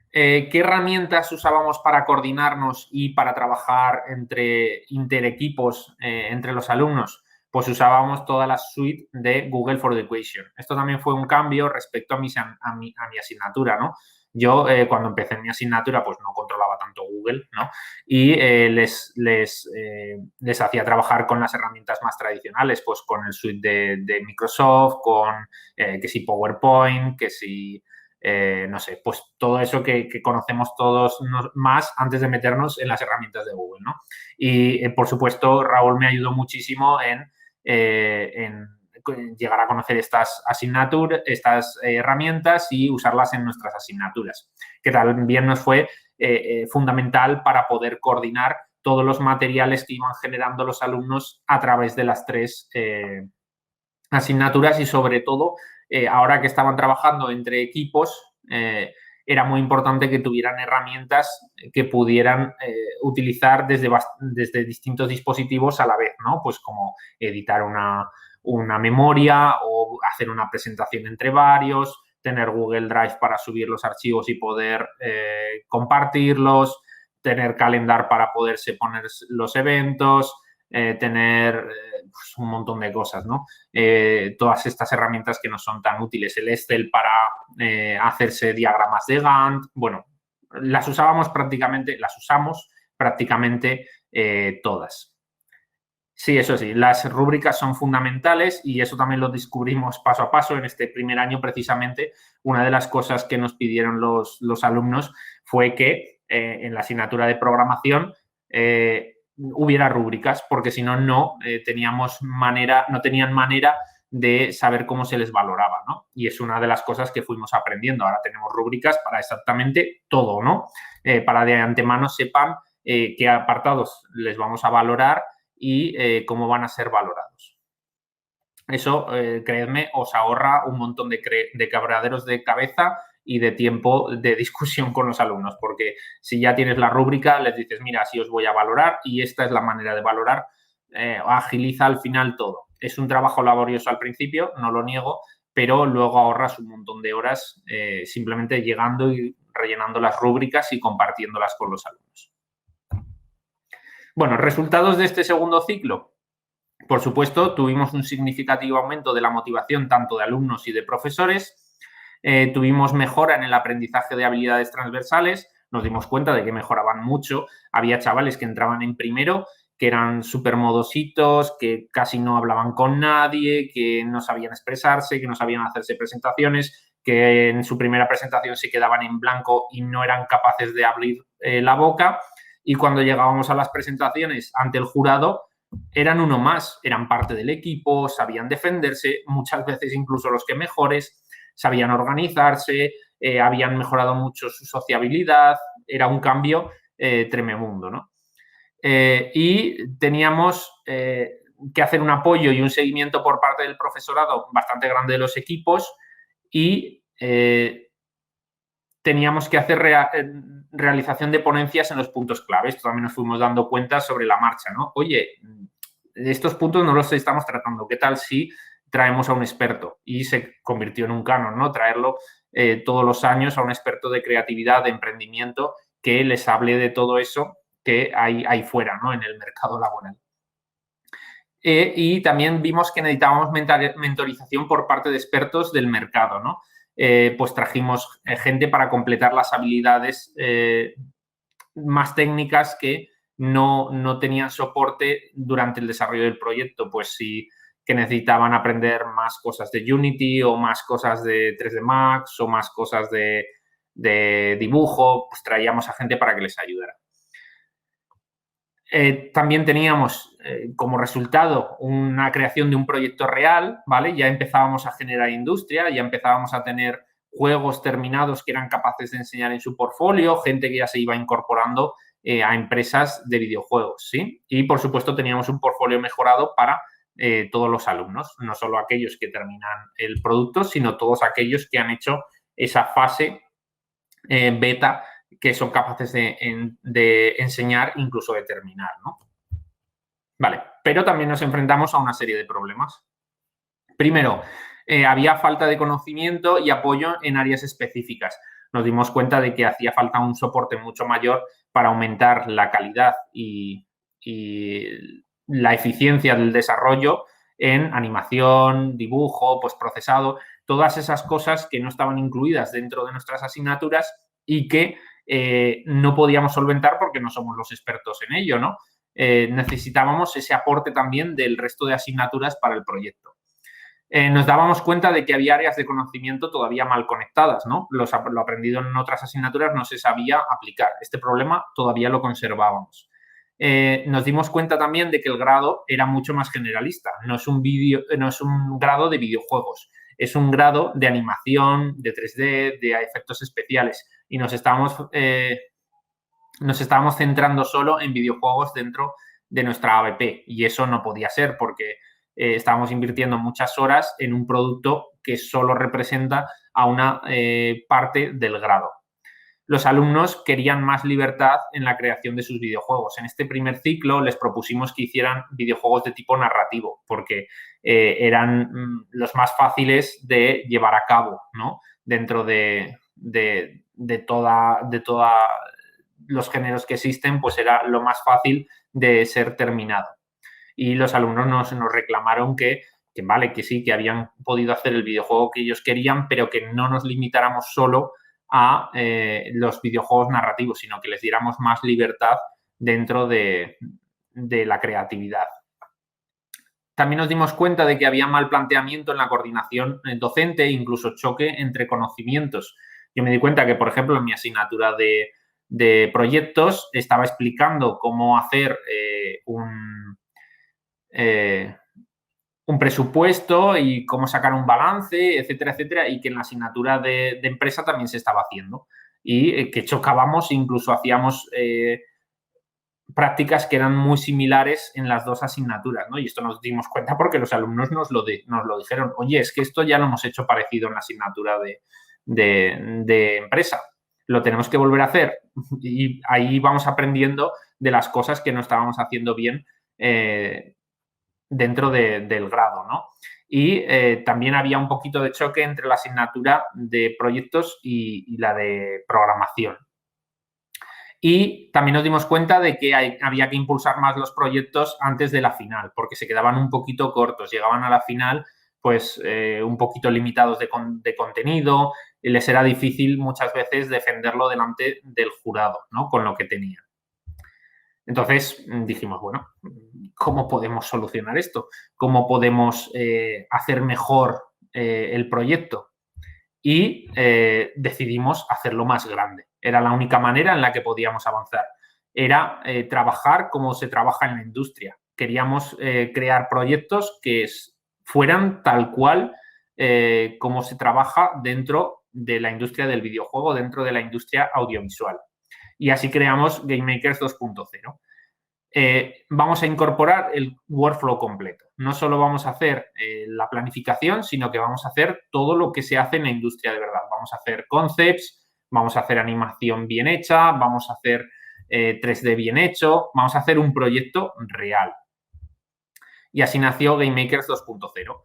¿Qué herramientas usábamos para coordinarnos y para trabajar entre interequipos entre los alumnos? Pues usábamos toda la suite de Google for Education. Esto también fue un cambio respecto a mi asignatura, ¿no? Yo, cuando empecé mi asignatura, pues no controlaba tanto Google Google, ¿no? Y les hacía trabajar con las herramientas más tradicionales, pues con el suite de Microsoft, con que si PowerPoint, que si, no sé, pues todo eso que conocemos todos más antes de meternos en las herramientas de Google, ¿no? Y, por supuesto, Raúl me ayudó muchísimo en llegar a conocer estas herramientas y usarlas en nuestras asignaturas, que también nos fue fundamental para poder coordinar todos los materiales que iban generando los alumnos a través de las 3 asignaturas y, sobre todo, ahora que estaban trabajando entre equipos, era muy importante que tuvieran herramientas que pudieran utilizar desde distintos dispositivos a la vez, ¿no? Pues como editar una memoria o hacer una presentación entre varios, tener Google Drive para subir los archivos y poder compartirlos, tener Calendar para poderse poner los eventos, tener pues un montón de cosas, ¿no? Todas estas herramientas que no son tan útiles. El Excel para hacerse diagramas de Gantt. Bueno, las usamos prácticamente todas. Sí, eso sí, las rúbricas son fundamentales y eso también lo descubrimos paso a paso. En este primer año, precisamente, una de las cosas que nos pidieron los alumnos fue que en la asignatura de programación hubiera rúbricas, porque si no, no tenían manera de saber cómo se les valoraba, ¿no? Y es una de las cosas que fuimos aprendiendo. Ahora tenemos rúbricas para exactamente todo, ¿no? Para de antemano sepan qué apartados les vamos a valorar y cómo van a ser valorados. Eso, creedme, os ahorra un montón de quebraderos de cabeza y de tiempo de discusión con los alumnos, porque si ya tienes la rúbrica, les dices, mira, así os voy a valorar y esta es la manera de valorar, agiliza al final todo. Es un trabajo laborioso al principio, no lo niego, pero luego ahorras un montón de horas simplemente llegando y rellenando las rúbricas y compartiéndolas con los alumnos. Bueno, resultados de este segundo ciclo. Por supuesto, tuvimos un significativo aumento de la motivación tanto de alumnos y de profesores. Tuvimos mejora en el aprendizaje de habilidades transversales. Nos dimos cuenta de que mejoraban mucho. Había chavales que entraban en primero, que eran súper modositos, que casi no hablaban con nadie, que no sabían expresarse, que no sabían hacerse presentaciones, que en su primera presentación se quedaban en blanco y no eran capaces de abrir la boca. Y cuando llegábamos a las presentaciones ante el jurado, eran uno más, eran parte del equipo, sabían defenderse, muchas veces incluso los que mejores, sabían organizarse, habían mejorado mucho su sociabilidad, era un cambio tremendo, ¿no? Y teníamos que hacer un apoyo y un seguimiento por parte del profesorado bastante grande de los equipos y teníamos que hacer realización de ponencias en los puntos clave. Esto también nos fuimos dando cuenta sobre la marcha, ¿no? Oye, estos puntos no los estamos tratando. ¿Qué tal si traemos a un experto? Y se convirtió en un canon, ¿no? Traerlo todos los años a un experto de creatividad, de emprendimiento, que les hable de todo eso que hay fuera, ¿no? En el mercado laboral. Y también vimos que necesitábamos mentorización por parte de expertos del mercado, ¿no? Pues trajimos gente para completar las habilidades más técnicas que no tenían soporte durante el desarrollo del proyecto, pues sí que necesitaban aprender más cosas de Unity o más cosas de 3D Max o más cosas de dibujo, pues traíamos a gente para que les ayudara. También teníamos como resultado una creación de un proyecto real, ¿vale? Ya empezábamos a generar industria, ya empezábamos a tener juegos terminados que eran capaces de enseñar en su portfolio, gente que ya se iba incorporando a empresas de videojuegos, ¿sí? Y, por supuesto, teníamos un portfolio mejorado para todos los alumnos, no solo aquellos que terminan el producto, sino todos aquellos que han hecho esa fase beta que son capaces de enseñar, incluso de terminar, ¿no? Vale, pero también nos enfrentamos a una serie de problemas. Primero, había falta de conocimiento y apoyo en áreas específicas. Nos dimos cuenta de que hacía falta un soporte mucho mayor para aumentar la calidad y la eficiencia del desarrollo en animación, dibujo, postprocesado, todas esas cosas que no estaban incluidas dentro de nuestras asignaturas y que no podíamos solventar porque no somos los expertos en ello, ¿no? Necesitábamos ese aporte también del resto de asignaturas para el proyecto. Nos dábamos cuenta de que había áreas de conocimiento todavía mal conectadas, ¿no? Lo aprendido en otras asignaturas no se sabía aplicar. Este problema todavía lo conservábamos. Nos dimos cuenta también de que el grado era mucho más generalista. No es un grado de videojuegos, es un grado de animación, de 3D, de efectos especiales. Y nos estábamos centrando solo en videojuegos dentro de nuestra ABP. Y eso no podía ser porque estábamos invirtiendo muchas horas en un producto que solo representa a una parte del grado. Los alumnos querían más libertad en la creación de sus videojuegos. En este primer ciclo les propusimos que hicieran videojuegos de tipo narrativo porque eran los más fáciles de llevar a cabo, ¿no? Dentro de toda los géneros que existen, pues era lo más fácil de ser terminado. Y los alumnos nos reclamaron que vale, que sí, que habían podido hacer el videojuego que ellos querían, pero que no nos limitáramos solo a los videojuegos narrativos, sino que les diéramos más libertad dentro de la creatividad. También nos dimos cuenta de que había mal planteamiento en la coordinación docente, incluso choque entre conocimientos. Yo me di cuenta que, por ejemplo, en mi asignatura de proyectos estaba explicando cómo hacer un presupuesto y cómo sacar un balance, etcétera, etcétera, y que en la asignatura de empresa también se estaba haciendo. Y que chocábamos, incluso hacíamos prácticas que eran muy similares en las dos asignaturas, ¿no? Y esto nos dimos cuenta porque los alumnos nos lo dijeron. Oye, es que esto ya lo hemos hecho parecido en la asignatura de empresa. Lo tenemos que volver a hacer. Y ahí vamos aprendiendo de las cosas que no estábamos haciendo bien dentro del grado, ¿no? Y también había un poquito de choque entre la asignatura de proyectos y la de programación. Y también nos dimos cuenta de que había que impulsar más los proyectos antes de la final, porque se quedaban un poquito cortos, llegaban a la final pues un poquito limitados de contenido, y les era difícil muchas veces defenderlo delante del jurado, ¿no? Con lo que tenían. Entonces dijimos, bueno, ¿cómo podemos solucionar esto? ¿Cómo podemos hacer mejor el proyecto? Y decidimos hacerlo más grande. Era la única manera en la que podíamos avanzar. Era trabajar como se trabaja en la industria. Queríamos crear proyectos que fueran tal cual como se trabaja dentro de la industria del videojuego, dentro de la industria audiovisual. Y así creamos GameMakers 2.0. Vamos a incorporar el workflow completo. No solo vamos a hacer la planificación, sino que vamos a hacer todo lo que se hace en la industria de verdad. Vamos a hacer concepts, vamos a hacer animación bien hecha, vamos a hacer 3D bien hecho, vamos a hacer un proyecto real. Y así nació GameMakers 2.0.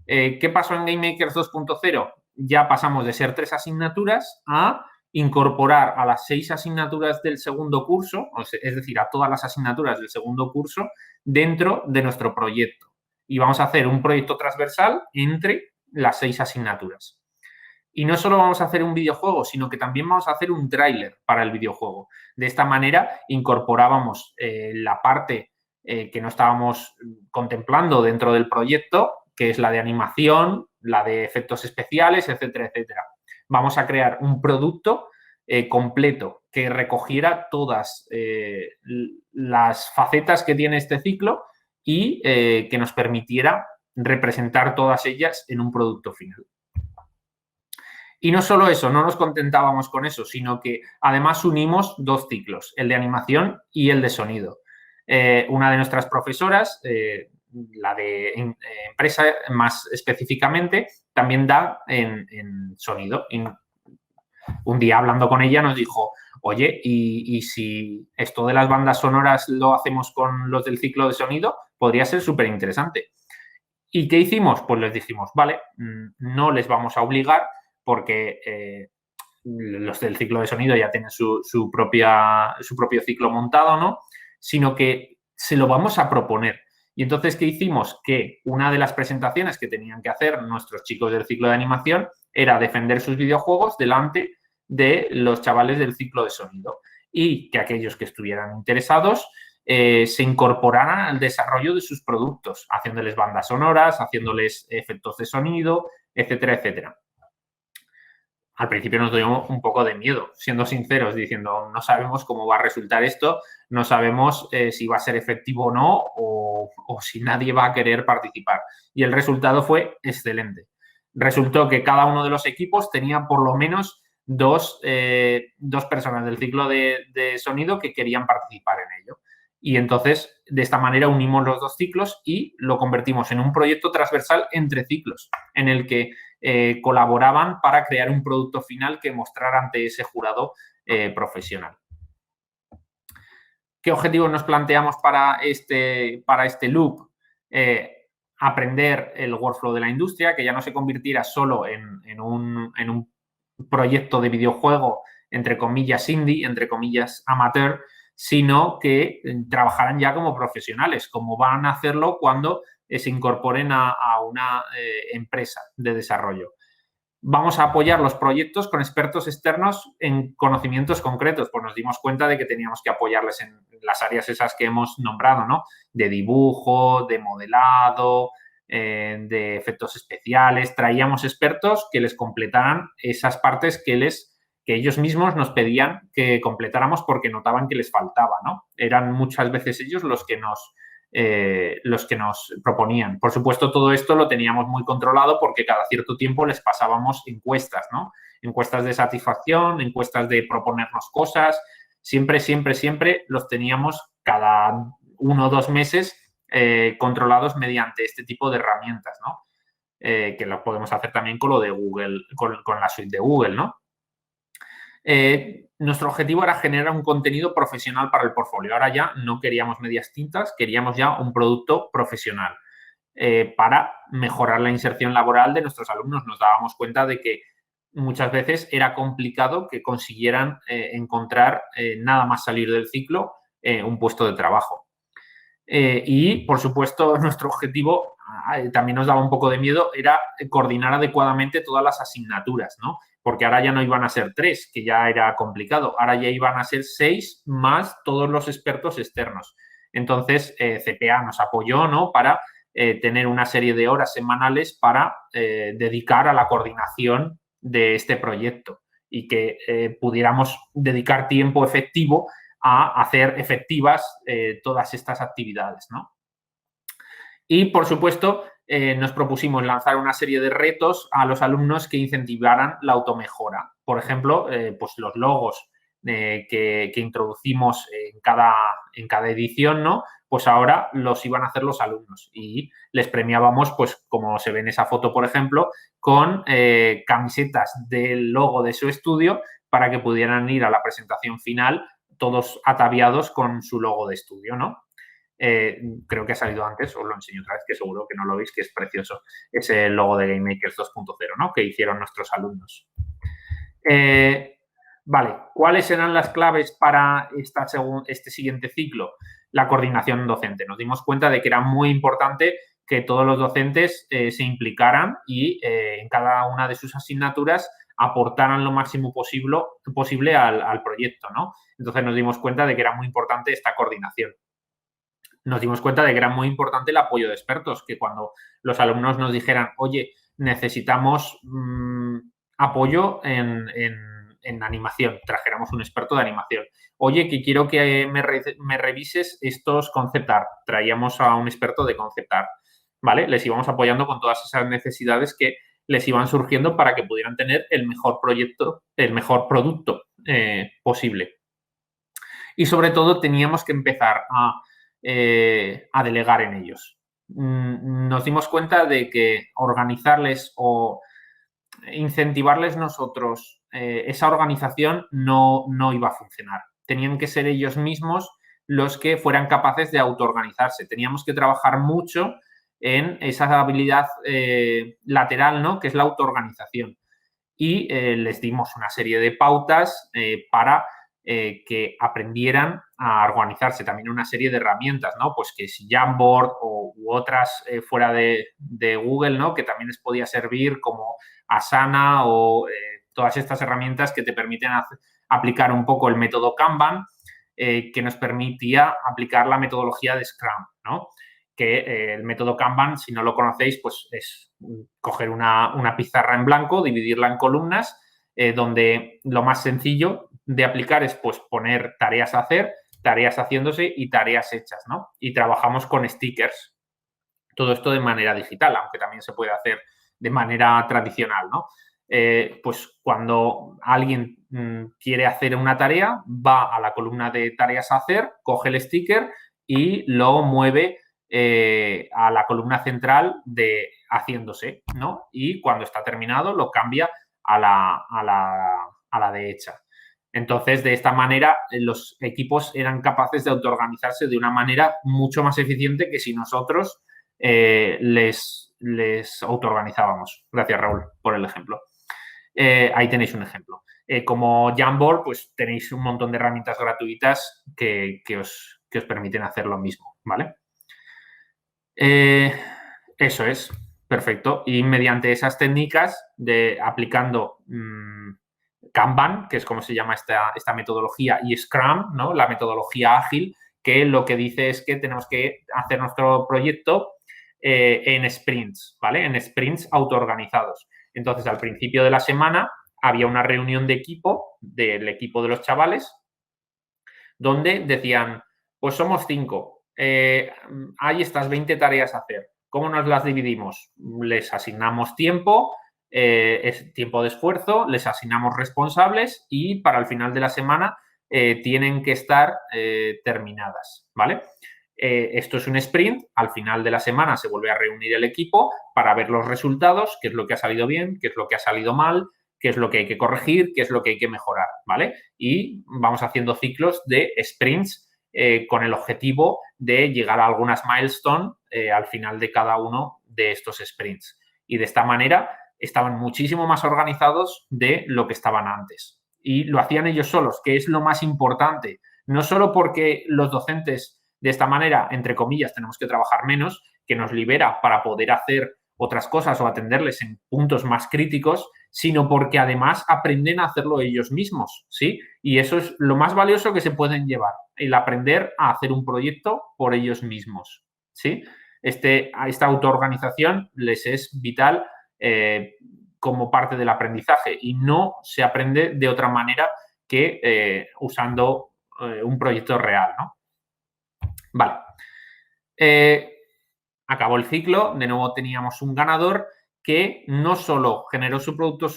¿Qué pasó en GameMakers 2.0? Ya pasamos de ser 3 asignaturas a incorporar a las 6 asignaturas del segundo curso, es decir, a todas las asignaturas del segundo curso dentro de nuestro proyecto. Y vamos a hacer un proyecto transversal entre las 6 asignaturas. Y no solo vamos a hacer un videojuego, sino que también vamos a hacer un tráiler para el videojuego. De esta manera incorporábamos la parte que no estábamos contemplando dentro del proyecto, que es la de animación, la de efectos especiales, etcétera, etcétera. Vamos a crear un producto completo que recogiera todas las facetas que tiene este ciclo y que nos permitiera representar todas ellas en un producto final. Y no solo eso, no nos contentábamos con eso, sino que además unimos 2 ciclos, el de animación y el de sonido. Una de nuestras profesoras, la de empresa más específicamente, también da en sonido. Un día hablando con ella nos dijo, oye, ¿y si esto de las bandas sonoras lo hacemos con los del ciclo de sonido? Podría ser súper interesante. ¿Y qué hicimos? Pues les dijimos, vale, no les vamos a obligar porque los del ciclo de sonido ya tienen su propio ciclo montado, ¿no? Sino que se lo vamos a proponer. Y entonces, ¿qué hicimos? Que una de las presentaciones que tenían que hacer nuestros chicos del ciclo de animación era defender sus videojuegos delante de los chavales del ciclo de sonido y que aquellos que estuvieran interesados se incorporaran al desarrollo de sus productos, haciéndoles bandas sonoras, haciéndoles efectos de sonido, etcétera, etcétera. Al principio nos dio un poco de miedo, siendo sinceros, diciendo, no sabemos cómo va a resultar esto, no sabemos si va a ser efectivo o no, o si nadie va a querer participar. Y el resultado fue excelente. Resultó que cada uno de los equipos tenía por lo menos dos personas del ciclo de sonido que querían participar en ello. Y entonces, de esta manera, unimos los dos ciclos y lo convertimos en un proyecto transversal entre ciclos, en el que colaboraban para crear un producto final que mostrara ante ese jurado profesional. ¿Qué objetivos nos planteamos para este loop? Aprender el workflow de la industria, que ya no se convirtiera solo en un proyecto de videojuego, entre comillas indie, entre comillas amateur, sino que trabajaran ya como profesionales, como van a hacerlo cuando se incorporen a una empresa de desarrollo. Vamos a apoyar los proyectos con expertos externos en conocimientos concretos, pues nos dimos cuenta de que teníamos que apoyarles en las áreas esas que hemos nombrado, ¿no? De dibujo, de modelado, de efectos especiales. Traíamos expertos que les completaran esas partes que ellos mismos nos pedían que completáramos porque notaban que les faltaba, ¿no? Eran muchas veces ellos los que nos proponían. Por supuesto, todo esto lo teníamos muy controlado porque cada cierto tiempo les pasábamos encuestas, ¿no? Encuestas de satisfacción, encuestas de proponernos cosas. Siempre los teníamos cada 1 o 2 meses controlados mediante este tipo de herramientas, ¿no? Que lo podemos hacer también con lo de Google, con la suite de Google, ¿no? Nuestro objetivo era generar un contenido profesional para el portfolio. Ahora ya no queríamos medias tintas, queríamos ya un producto profesional para mejorar la inserción laboral de nuestros alumnos. Nos dábamos cuenta de que muchas veces era complicado que consiguieran encontrar, nada más salir del ciclo, un puesto de trabajo. Y, por supuesto, nuestro objetivo, también nos daba un poco de miedo, era coordinar adecuadamente todas las asignaturas, ¿no? Porque ahora ya no iban a ser 3, que ya era complicado, ahora ya iban a ser 6 más todos los expertos externos. Entonces, CPA nos apoyó, ¿no? Para tener una serie de horas semanales para dedicar a la coordinación de este proyecto y que pudiéramos dedicar tiempo efectivo a hacer efectivas todas estas actividades, ¿no? Y, por supuesto, nos propusimos lanzar una serie de retos a los alumnos que incentivaran la automejora. Por ejemplo, pues los logos que introducimos en cada edición, ¿no? Pues ahora los iban a hacer los alumnos y les premiábamos, pues como se ve en esa foto, por ejemplo, con camisetas del logo de su estudio para que pudieran ir a la presentación final todos ataviados con su logo de estudio, ¿no? Creo que ha salido antes, os lo enseño otra vez, que seguro que no lo veis, que es precioso. Es el logo de Game Makers 2.0, ¿no? Que hicieron nuestros alumnos. Vale, ¿cuáles eran las claves para este siguiente ciclo? La coordinación docente. Nos dimos cuenta de que era muy importante que todos los docentes se implicaran y en cada una de sus asignaturas aportaran lo máximo posible al proyecto, ¿no? Entonces nos dimos cuenta de que era muy importante esta coordinación. Nos dimos cuenta de que era muy importante el apoyo de expertos, que cuando los alumnos nos dijeran, oye, necesitamos apoyo en animación, trajéramos un experto de animación. Oye, que quiero que me revises estos concept art, traíamos a un experto de concept art, ¿vale? Les íbamos apoyando con todas esas necesidades que les iban surgiendo para que pudieran tener el mejor proyecto, el mejor producto posible. Y sobre todo teníamos que empezar a delegar en ellos. Nos dimos cuenta de que organizarles o incentivarles nosotros esa organización no iba a funcionar. Tenían que ser ellos mismos los que fueran capaces de autoorganizarse. Teníamos que trabajar mucho en esa habilidad lateral, ¿no? Que es la autoorganización. Y les dimos una serie de pautas para que aprendieran a organizarse. También una serie de herramientas, ¿no? Pues que si Jamboard u otras fuera de Google, ¿no? Que también les podía servir como Asana o todas estas herramientas que te permiten aplicar un poco el método Kanban, que nos permitía aplicar la metodología de Scrum, ¿no? Que el método Kanban, si no lo conocéis, pues es coger una pizarra en blanco, dividirla en columnas, donde lo más sencillo de aplicar es pues poner tareas a hacer, tareas haciéndose y tareas hechas, ¿no? Y trabajamos con stickers. Todo esto de manera digital, aunque también se puede hacer de manera tradicional, ¿no? Pues cuando alguien quiere hacer una tarea, va a la columna de tareas a hacer, coge el sticker y lo mueve a la columna central de haciéndose, ¿no? Y cuando está terminado lo cambia a la de hecha. Entonces, de esta manera, los equipos eran capaces de autoorganizarse de una manera mucho más eficiente que si nosotros les autoorganizábamos. Gracias, Raúl, por el ejemplo. Ahí tenéis un ejemplo. Como Jamboard, pues tenéis un montón de herramientas gratuitas que os permiten hacer lo mismo, ¿vale? Eso es, perfecto. Y mediante esas técnicas aplicando Kanban, que es como se llama esta metodología, y Scrum, ¿no? La metodología ágil, que lo que dice es que tenemos que hacer nuestro proyecto en sprints, ¿vale? En sprints autoorganizados. Entonces, al principio de la semana había una reunión de equipo, del equipo de los chavales, donde decían, pues somos 5, hay estas 20 tareas a hacer. ¿Cómo nos las dividimos? Les asignamos tiempo, es tiempo de esfuerzo, les asignamos responsables y para el final de la semana tienen que estar terminadas, ¿vale? Esto es un sprint, al final de la semana se vuelve a reunir el equipo para ver los resultados, qué es lo que ha salido bien, qué es lo que ha salido mal, qué es lo que hay que corregir, qué es lo que hay que mejorar, ¿vale? Y vamos haciendo ciclos de sprints con el objetivo de llegar a algunas milestones al final de cada uno de estos sprints. Y de esta manera estaban muchísimo más organizados de lo que estaban antes. Y lo hacían ellos solos, que es lo más importante. No solo porque los docentes de esta manera, entre comillas, tenemos que trabajar menos, que nos libera para poder hacer otras cosas o atenderles en puntos más críticos, sino porque además aprenden a hacerlo ellos mismos, ¿sí? Y eso es lo más valioso que se pueden llevar, el aprender a hacer un proyecto por ellos mismos, ¿sí? Esta autoorganización les es vital como parte del aprendizaje y no se aprende de otra manera que usando un proyecto real, ¿no? Vale. Acabó el ciclo, de nuevo teníamos un ganador que no solo generó su producto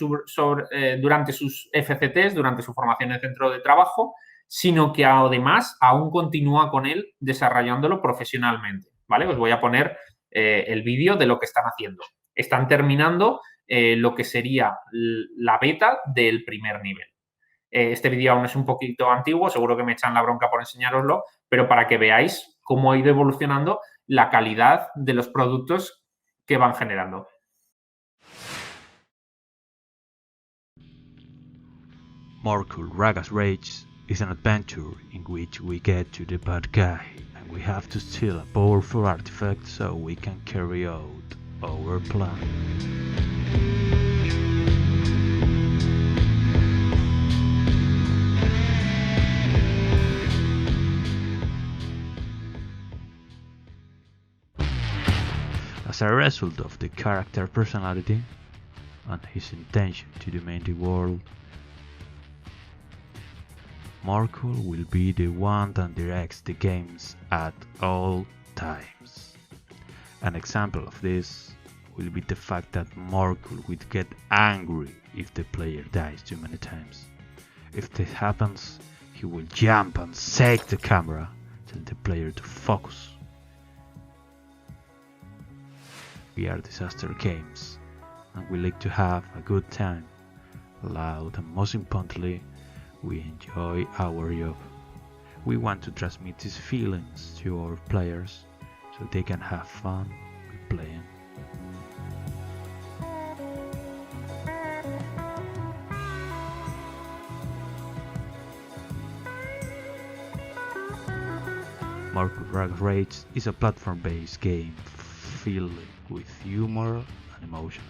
durante sus FCTs, durante su formación en centro de trabajo, sino que además aún continúa con él desarrollándolo profesionalmente, ¿vale? Os voy a poner el vídeo de lo que están haciendo. Están terminando lo que sería la beta del primer nivel. Este vídeo aún es un poquito antiguo, seguro que me echan la bronca por enseñároslo, pero para que veáis cómo ha ido evolucionando la calidad de los productos que van generando. Morkul Ragas Rage is an adventure in which we get to the bad guy and we have to steal a powerful artifact so we can carry out our plan. As a result of the character personality and his intention to dominate the world, Morkul will be the one that directs the games at all times. An example of this will be the fact that Morkul will get angry if the player dies too many times. If this happens, he will jump and shake the camera, telling the player to focus. We are Disaster Games, and we like to have a good time, loud, and most importantly, we enjoy our job. We want to transmit these feelings to our players so they can have fun with playing. Morkul Ragas Rage is a platform-based game filled with humor and emotion.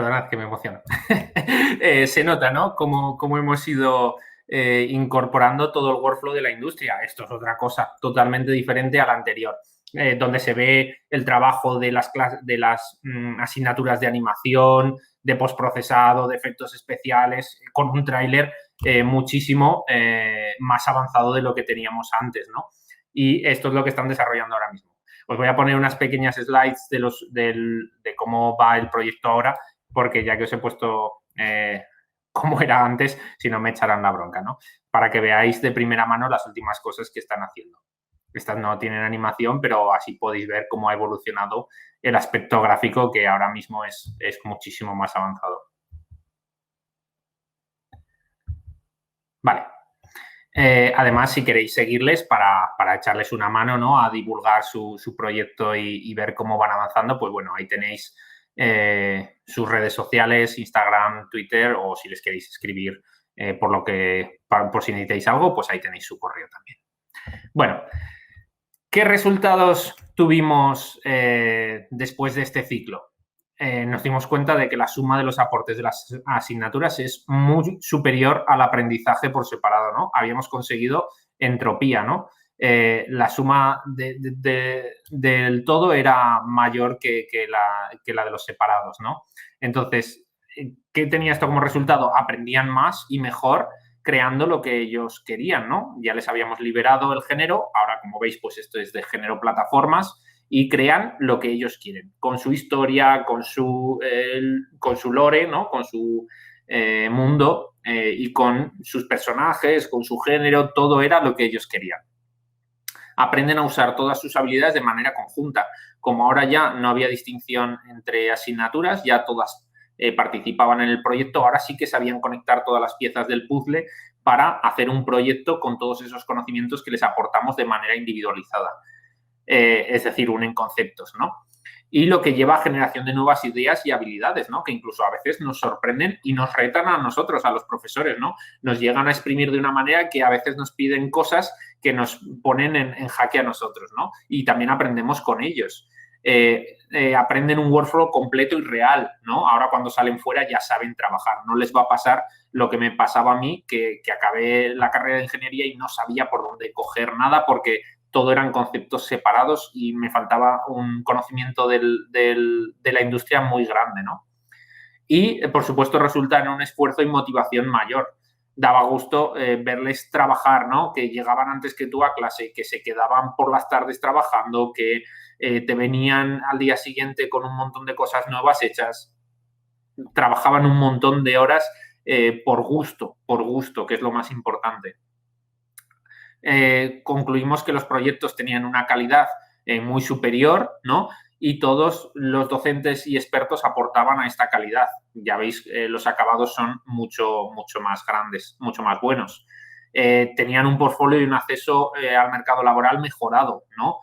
perdonad que me emociono. Se nota, ¿no? Cómo hemos ido incorporando todo el workflow de la industria. Esto es otra cosa totalmente diferente a la anterior, donde se ve el trabajo de las asignaturas de animación, de postprocesado, de efectos especiales, con un tráiler muchísimo más avanzado de lo que teníamos antes, ¿no? Y esto es lo que están desarrollando ahora mismo. Os voy a poner unas pequeñas slides de cómo va el proyecto ahora, porque ya que os he puesto cómo era antes, si no me echarán la bronca, ¿no? Para que veáis de primera mano las últimas cosas que están haciendo. Estas no tienen animación, pero así podéis ver cómo ha evolucionado el aspecto gráfico, que ahora mismo es muchísimo más avanzado. Vale. Además, si queréis seguirles para echarles una mano, ¿no? A divulgar su proyecto y ver cómo van avanzando, pues bueno, ahí tenéis sus redes sociales, Instagram, Twitter, o si les queréis escribir por si necesitáis algo, pues ahí tenéis su correo también. Bueno, ¿qué resultados tuvimos después de este ciclo? Nos dimos cuenta de que la suma de los aportes de las asignaturas es muy superior al aprendizaje por separado, ¿no? Habíamos conseguido entropía, ¿no? La suma del todo era mayor que la de los separados, ¿no? Entonces, ¿qué tenía esto como resultado? Aprendían más y mejor creando lo que ellos querían, ¿no? Ya les habíamos liberado el género, ahora como veis, pues esto es de género plataformas, y crean lo que ellos quieren, con su historia, con su lore, ¿no? Con su mundo y con sus personajes, con su género, todo era lo que ellos querían. Aprenden a usar todas sus habilidades de manera conjunta. Como ahora ya no había distinción entre asignaturas, ya todas participaban en el proyecto, ahora sí que sabían conectar todas las piezas del puzzle para hacer un proyecto con todos esos conocimientos que les aportamos de manera individualizada. Es decir, unen conceptos, ¿no? Y lo que lleva a generación de nuevas ideas y habilidades, ¿no? Que incluso a veces nos sorprenden y nos retan a nosotros, a los profesores, ¿no? Nos llegan a exprimir de una manera que a veces nos piden cosas que nos ponen en jaque a nosotros, ¿no? Y también aprendemos con ellos. Aprenden un workflow completo y real, ¿no? Ahora cuando salen fuera ya saben trabajar. No les va a pasar lo que me pasaba a mí, que acabé la carrera de ingeniería y no sabía por dónde coger nada porque todo eran conceptos separados y me faltaba un conocimiento de la industria muy grande, ¿no? Y, por supuesto, resulta en un esfuerzo y motivación mayor. Daba gusto verles trabajar, ¿no? Que llegaban antes que tú a clase, que se quedaban por las tardes trabajando, que te venían al día siguiente con un montón de cosas nuevas hechas. Trabajaban un montón de horas por gusto, que es lo más importante. Concluimos que los proyectos tenían una calidad muy superior, ¿no? Y todos los docentes y expertos aportaban a esta calidad. Ya veis, los acabados son mucho más grandes, mucho más buenos. Tenían un portfolio y un acceso al mercado laboral mejorado, ¿no?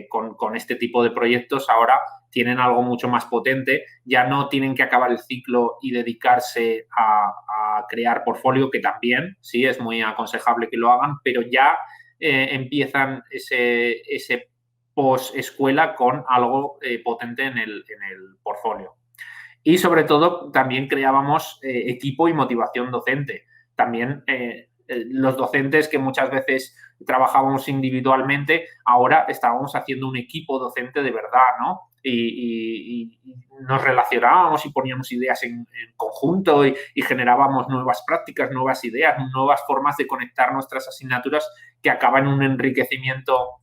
Con este tipo de proyectos ahora tienen algo mucho más potente, ya no tienen que acabar el ciclo y dedicarse a crear portfolio, que también, sí, es muy aconsejable que lo hagan, pero ya empiezan ese post-escuela con algo potente en el portfolio. Y sobre todo también creábamos equipo y motivación docente. También los docentes que muchas veces trabajábamos individualmente, ahora estábamos haciendo un equipo docente de verdad, ¿no? Y nos relacionábamos y poníamos ideas en conjunto y generábamos nuevas prácticas, nuevas ideas, nuevas formas de conectar nuestras asignaturas que acaban en un enriquecimiento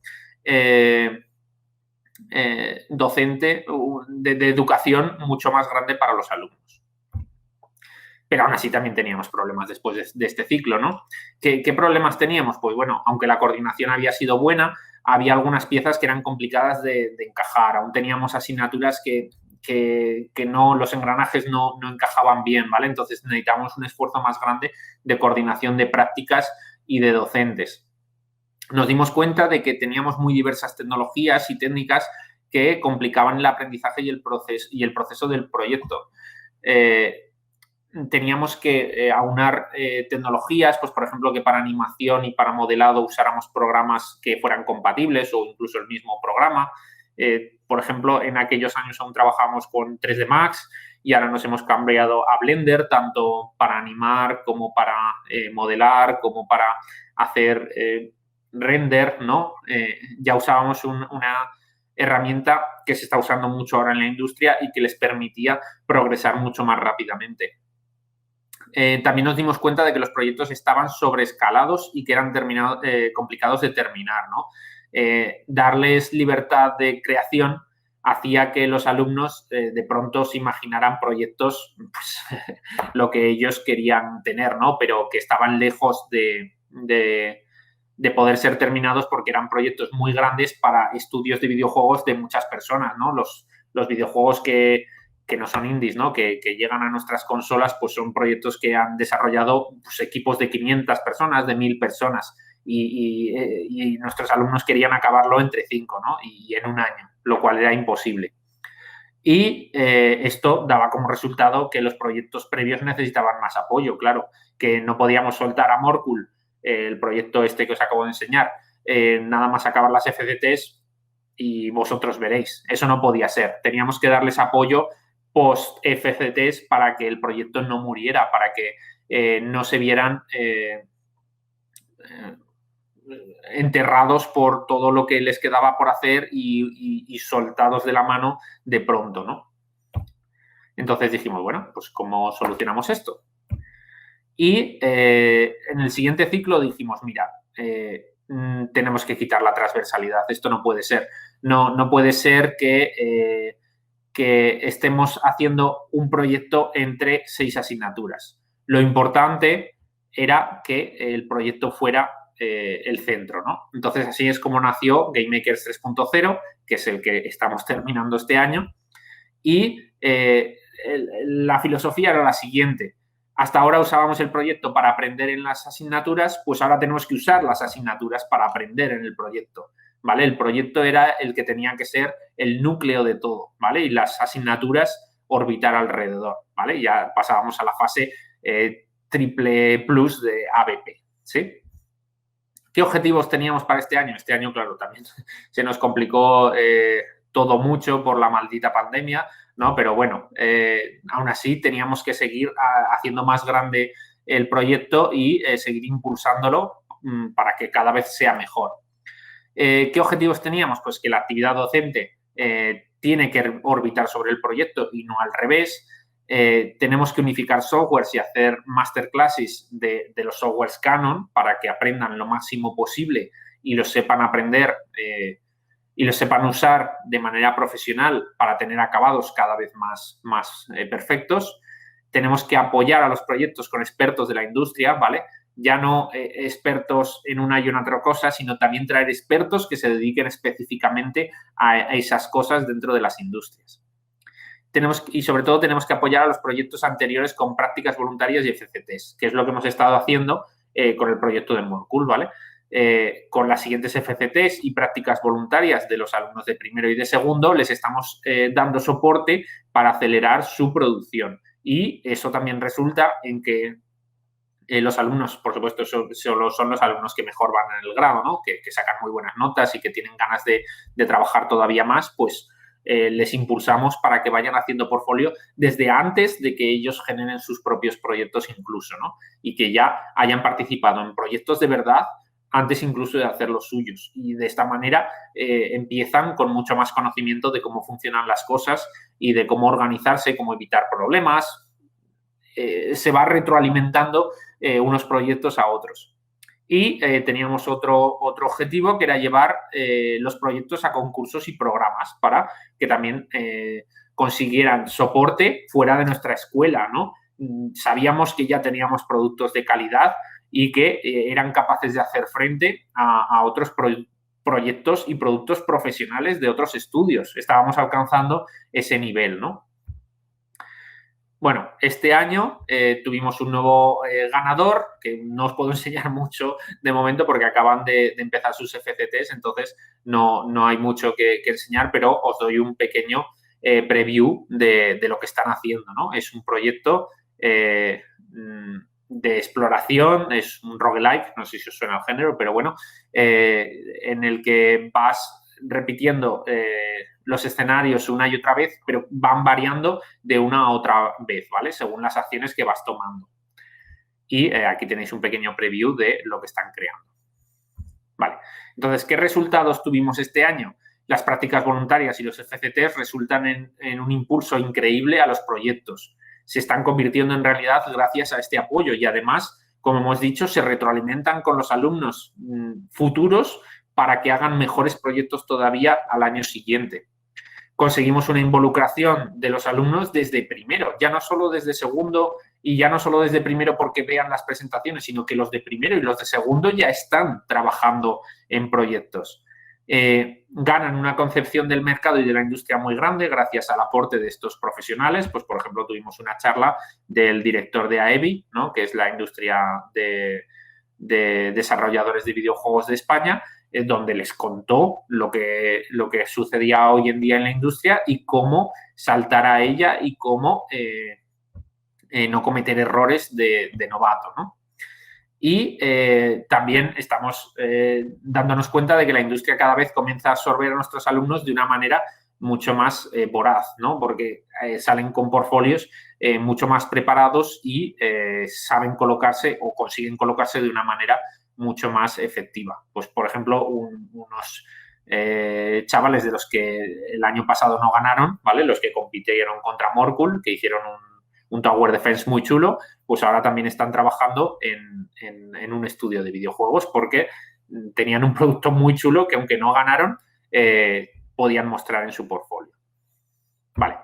docente de educación mucho más grande para los alumnos. Pero aún así también teníamos problemas después de este ciclo, ¿no? ¿Qué problemas teníamos? Pues bueno, aunque la coordinación había sido buena, había algunas piezas que eran complicadas de encajar. Aún teníamos asignaturas que no, los engranajes no encajaban bien, ¿vale? Entonces necesitábamos un esfuerzo más grande de coordinación de prácticas y de docentes. Nos dimos cuenta de que teníamos muy diversas tecnologías y técnicas que complicaban el aprendizaje y el proceso del proyecto. Teníamos que aunar tecnologías, pues por ejemplo que para animación y para modelado usáramos programas que fueran compatibles o incluso el mismo programa. Por ejemplo, en aquellos años aún trabajábamos con 3D Max y ahora nos hemos cambiado a Blender, tanto para animar como para modelar, como para hacer render, ¿no? Ya usábamos una herramienta que se está usando mucho ahora en la industria y que les permitía progresar mucho más rápidamente. También nos dimos cuenta de que los proyectos estaban sobreescalados y que eran complicados de terminar, ¿no? Darles libertad de creación hacía que los alumnos de pronto se imaginaran proyectos, pues, lo que ellos querían tener, ¿no? Pero que estaban lejos de poder ser terminados porque eran proyectos muy grandes para estudios de videojuegos de muchas personas, ¿no? Los videojuegos que no son indies, ¿no? Que llegan a nuestras consolas, pues son proyectos que han desarrollado pues, equipos de 500 personas, de 1000 personas. Y nuestros alumnos querían acabarlo entre 5, ¿no? Y en un año, lo cual era imposible. Y esto daba como resultado que los proyectos previos necesitaban más apoyo, claro, que no podíamos soltar a Morcul, el proyecto este que os acabo de enseñar, nada más acabar las FCTs y vosotros veréis. Eso no podía ser. Teníamos que darles apoyo post-FCTs para que el proyecto no muriera, para que no se vieran enterrados por todo lo que les quedaba por hacer y soltados de la mano de pronto, ¿no? Entonces dijimos, bueno, pues ¿cómo solucionamos esto? Y en el siguiente ciclo dijimos, mira, tenemos que quitar la transversalidad. Esto no puede ser. No puede ser que estemos haciendo un proyecto entre 6 asignaturas. Lo importante era que el proyecto fuera el centro, ¿no? Entonces, así es como nació GameMakers 3.0, que es el que estamos terminando este año. Y la filosofía era la siguiente. Hasta ahora usábamos el proyecto para aprender en las asignaturas, pues ahora tenemos que usar las asignaturas para aprender en el proyecto, ¿vale? El proyecto era el que tenía que ser el núcleo de todo, ¿vale? Y las asignaturas orbitar alrededor, ¿vale? Ya pasábamos a la fase triple plus de ABP, ¿sí? ¿Qué objetivos teníamos para este año? Este año, claro, también se nos complicó todo mucho por la maldita pandemia, ¿no? Pero bueno, aún así teníamos que seguir haciendo más grande el proyecto y seguir impulsándolo para que cada vez sea mejor. ¿Qué objetivos teníamos? Pues que la actividad docente tiene que orbitar sobre el proyecto y no al revés. Tenemos que unificar softwares y hacer masterclasses de los softwares Canon para que aprendan lo máximo posible y los sepan aprender y los sepan usar de manera profesional para tener acabados cada vez más perfectos. Tenemos que apoyar a los proyectos con expertos de la industria, ¿vale? Ya no expertos en una y en otra cosa, sino también traer expertos que se dediquen específicamente a esas cosas dentro de las industrias. Y sobre todo tenemos que apoyar a los proyectos anteriores con prácticas voluntarias y FCTs, que es lo que hemos estado haciendo con el proyecto de Morcul, ¿vale? Con las siguientes FCTs y prácticas voluntarias de los alumnos de primero y de segundo, les estamos dando soporte para acelerar su producción. Y eso también resulta en que los alumnos, por supuesto, solo son los alumnos que mejor van en el grado, ¿no? Que sacan muy buenas notas y que tienen ganas de trabajar todavía más, pues les impulsamos para que vayan haciendo portfolio desde antes de que ellos generen sus propios proyectos incluso, ¿no? Y que ya hayan participado en proyectos de verdad antes incluso de hacer los suyos. Y de esta manera empiezan con mucho más conocimiento de cómo funcionan las cosas y de cómo organizarse, cómo evitar problemas. Se va retroalimentando unos proyectos a otros. Y teníamos otro objetivo que era llevar los proyectos a concursos y programas para que también consiguieran soporte fuera de nuestra escuela, ¿no? Sabíamos que ya teníamos productos de calidad y que eran capaces de hacer frente a otros proyectos y productos profesionales de otros estudios. Estábamos alcanzando ese nivel, ¿no? Bueno, este año tuvimos un nuevo ganador, que no os puedo enseñar mucho de momento porque acaban de empezar sus FCTs, entonces no hay mucho que enseñar, pero os doy un pequeño preview de lo que están haciendo, ¿no? Es un proyecto de exploración, es un roguelike, no sé si os suena el género, pero bueno, en el que vas repitiendo los escenarios una y otra vez, pero van variando de una a otra vez, ¿vale? Según las acciones que vas tomando. Y aquí tenéis un pequeño preview de lo que están creando. Vale. Entonces, ¿qué resultados tuvimos este año? Las prácticas voluntarias y los FCTs resultan en un impulso increíble a los proyectos. Se están convirtiendo en realidad gracias a este apoyo y además, como hemos dicho, se retroalimentan con los alumnos futuros para que hagan mejores proyectos todavía al año siguiente. Conseguimos una involucración de los alumnos desde primero, ya no solo desde segundo y ya no solo desde primero porque vean las presentaciones, sino que los de primero y los de segundo ya están trabajando en proyectos. Ganan una concepción del mercado y de la industria muy grande gracias al aporte de estos profesionales. Pues, por ejemplo, tuvimos una charla del director de AEBI, ¿no? Que es la industria de desarrolladores de videojuegos de España, donde les contó lo que sucedía hoy en día en la industria y cómo saltar a ella y cómo no cometer errores de novato, ¿no? Y también estamos dándonos cuenta de que la industria cada vez comienza a absorber a nuestros alumnos de una manera mucho más voraz, ¿no? Porque salen con portfolios mucho más preparados y saben colocarse o consiguen colocarse de una manera mucho más efectiva. Pues, por ejemplo, unos chavales de los que el año pasado no ganaron, ¿vale? Los que compitieron contra Morkul, que hicieron un Tower Defense muy chulo, pues ahora también están trabajando en un estudio de videojuegos porque tenían un producto muy chulo que, aunque no ganaron, podían mostrar en su portfolio. Vale.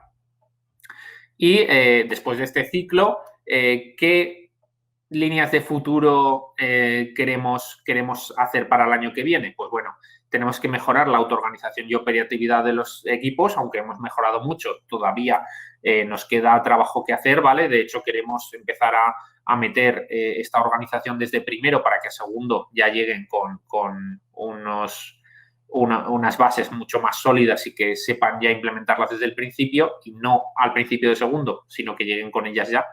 Y después de este ciclo, ¿qué líneas de futuro queremos hacer para el año que viene? Pues bueno, tenemos que mejorar la autoorganización y operatividad de los equipos, aunque hemos mejorado mucho, todavía nos queda trabajo que hacer, ¿vale? De hecho, queremos empezar a meter esta organización desde primero para que a segundo ya lleguen con unas bases mucho más sólidas y que sepan ya implementarlas desde el principio y no al principio de segundo, sino que lleguen con ellas ya.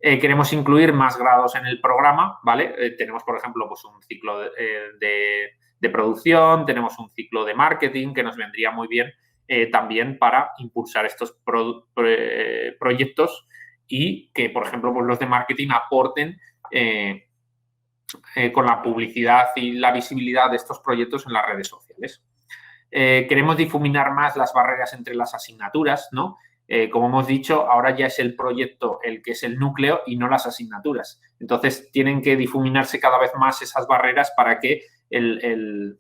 Queremos incluir más grados en el programa, ¿vale? Tenemos, por ejemplo, pues un ciclo de producción, tenemos un ciclo de marketing que nos vendría muy bien también para impulsar estos proyectos y que, por ejemplo, pues los de marketing aporten con la publicidad y la visibilidad de estos proyectos en las redes sociales. Queremos difuminar más las barreras entre las asignaturas, ¿no? Como hemos dicho, ahora ya es el proyecto el que es el núcleo y no las asignaturas. Entonces, tienen que difuminarse cada vez más esas barreras para que el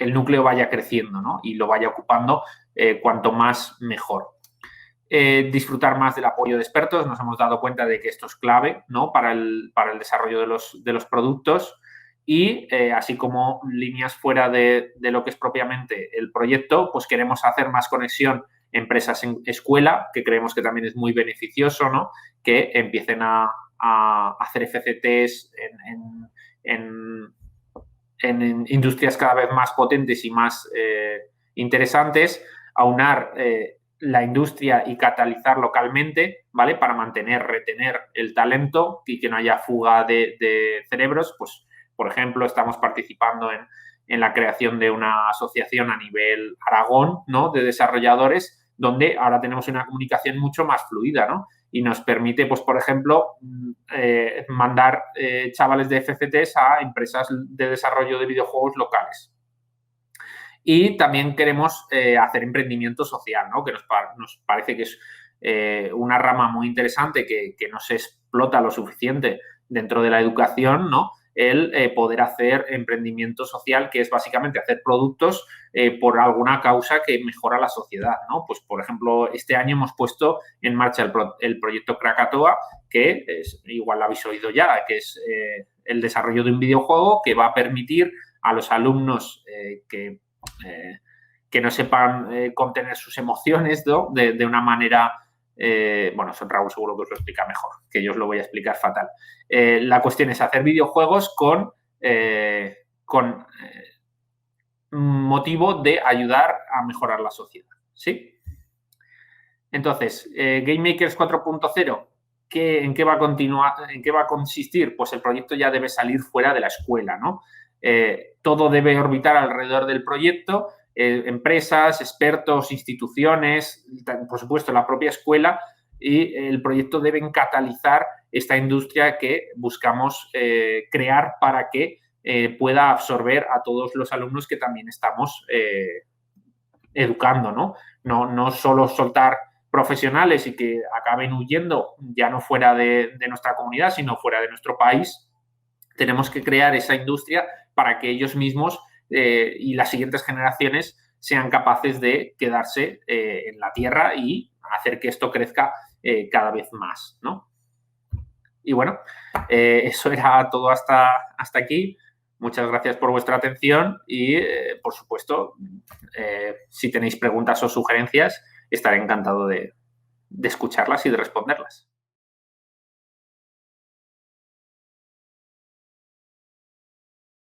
núcleo vaya creciendo, ¿no? Y lo vaya ocupando cuanto más mejor. Disfrutar más del apoyo de expertos. Nos hemos dado cuenta de que esto es clave, ¿no? para el desarrollo de los productos y así como líneas fuera de lo que es propiamente el proyecto, pues queremos hacer más conexión empresas en escuela, que creemos que también es muy beneficioso, ¿no? Que empiecen a hacer FCTs en industrias cada vez más potentes y más interesantes, aunar la industria y catalizar localmente, ¿vale? Para retener el talento y que no haya fuga de cerebros. Pues, por ejemplo, estamos participando en la creación de una asociación a nivel Aragón, ¿no? De desarrolladores, donde ahora tenemos una comunicación mucho más fluida, ¿no? Y nos permite, pues, por ejemplo, mandar chavales de FCTs a empresas de desarrollo de videojuegos locales. Y también queremos hacer emprendimiento social, ¿no? Que nos parece que es una rama muy interesante que no se explota lo suficiente dentro de la educación, ¿no? El poder hacer emprendimiento social, que es básicamente hacer productos por alguna causa que mejora la sociedad, ¿no? Pues, por ejemplo, este año hemos puesto en marcha el proyecto Krakatoa, que igual lo habéis oído ya, que es el desarrollo de un videojuego que va a permitir a los alumnos que no sepan contener sus emociones, ¿no? De una manera... bueno, Raúl seguro que os lo explica mejor, que yo os lo voy a explicar fatal. La cuestión es hacer videojuegos con motivo de ayudar a mejorar la sociedad, ¿sí? Entonces, Game Makers 4.0, ¿en qué va a continuar? ¿En qué va a consistir? Pues el proyecto ya debe salir fuera de la escuela, ¿no? Todo debe orbitar alrededor del proyecto. empresas, expertos, instituciones, por supuesto la propia escuela, y el proyecto deben catalizar esta industria que buscamos crear para que pueda absorber a todos los alumnos que también estamos educando, ¿no? No solo soltar profesionales y que acaben huyendo ya no fuera de nuestra comunidad, sino fuera de nuestro país. Tenemos que crear esa industria para que ellos mismos y las siguientes generaciones sean capaces de quedarse en la tierra y hacer que esto crezca cada vez más, ¿no? Y bueno, eso era todo hasta aquí. Muchas gracias por vuestra atención y, por supuesto, si tenéis preguntas o sugerencias, estaré encantado de escucharlas y de responderlas.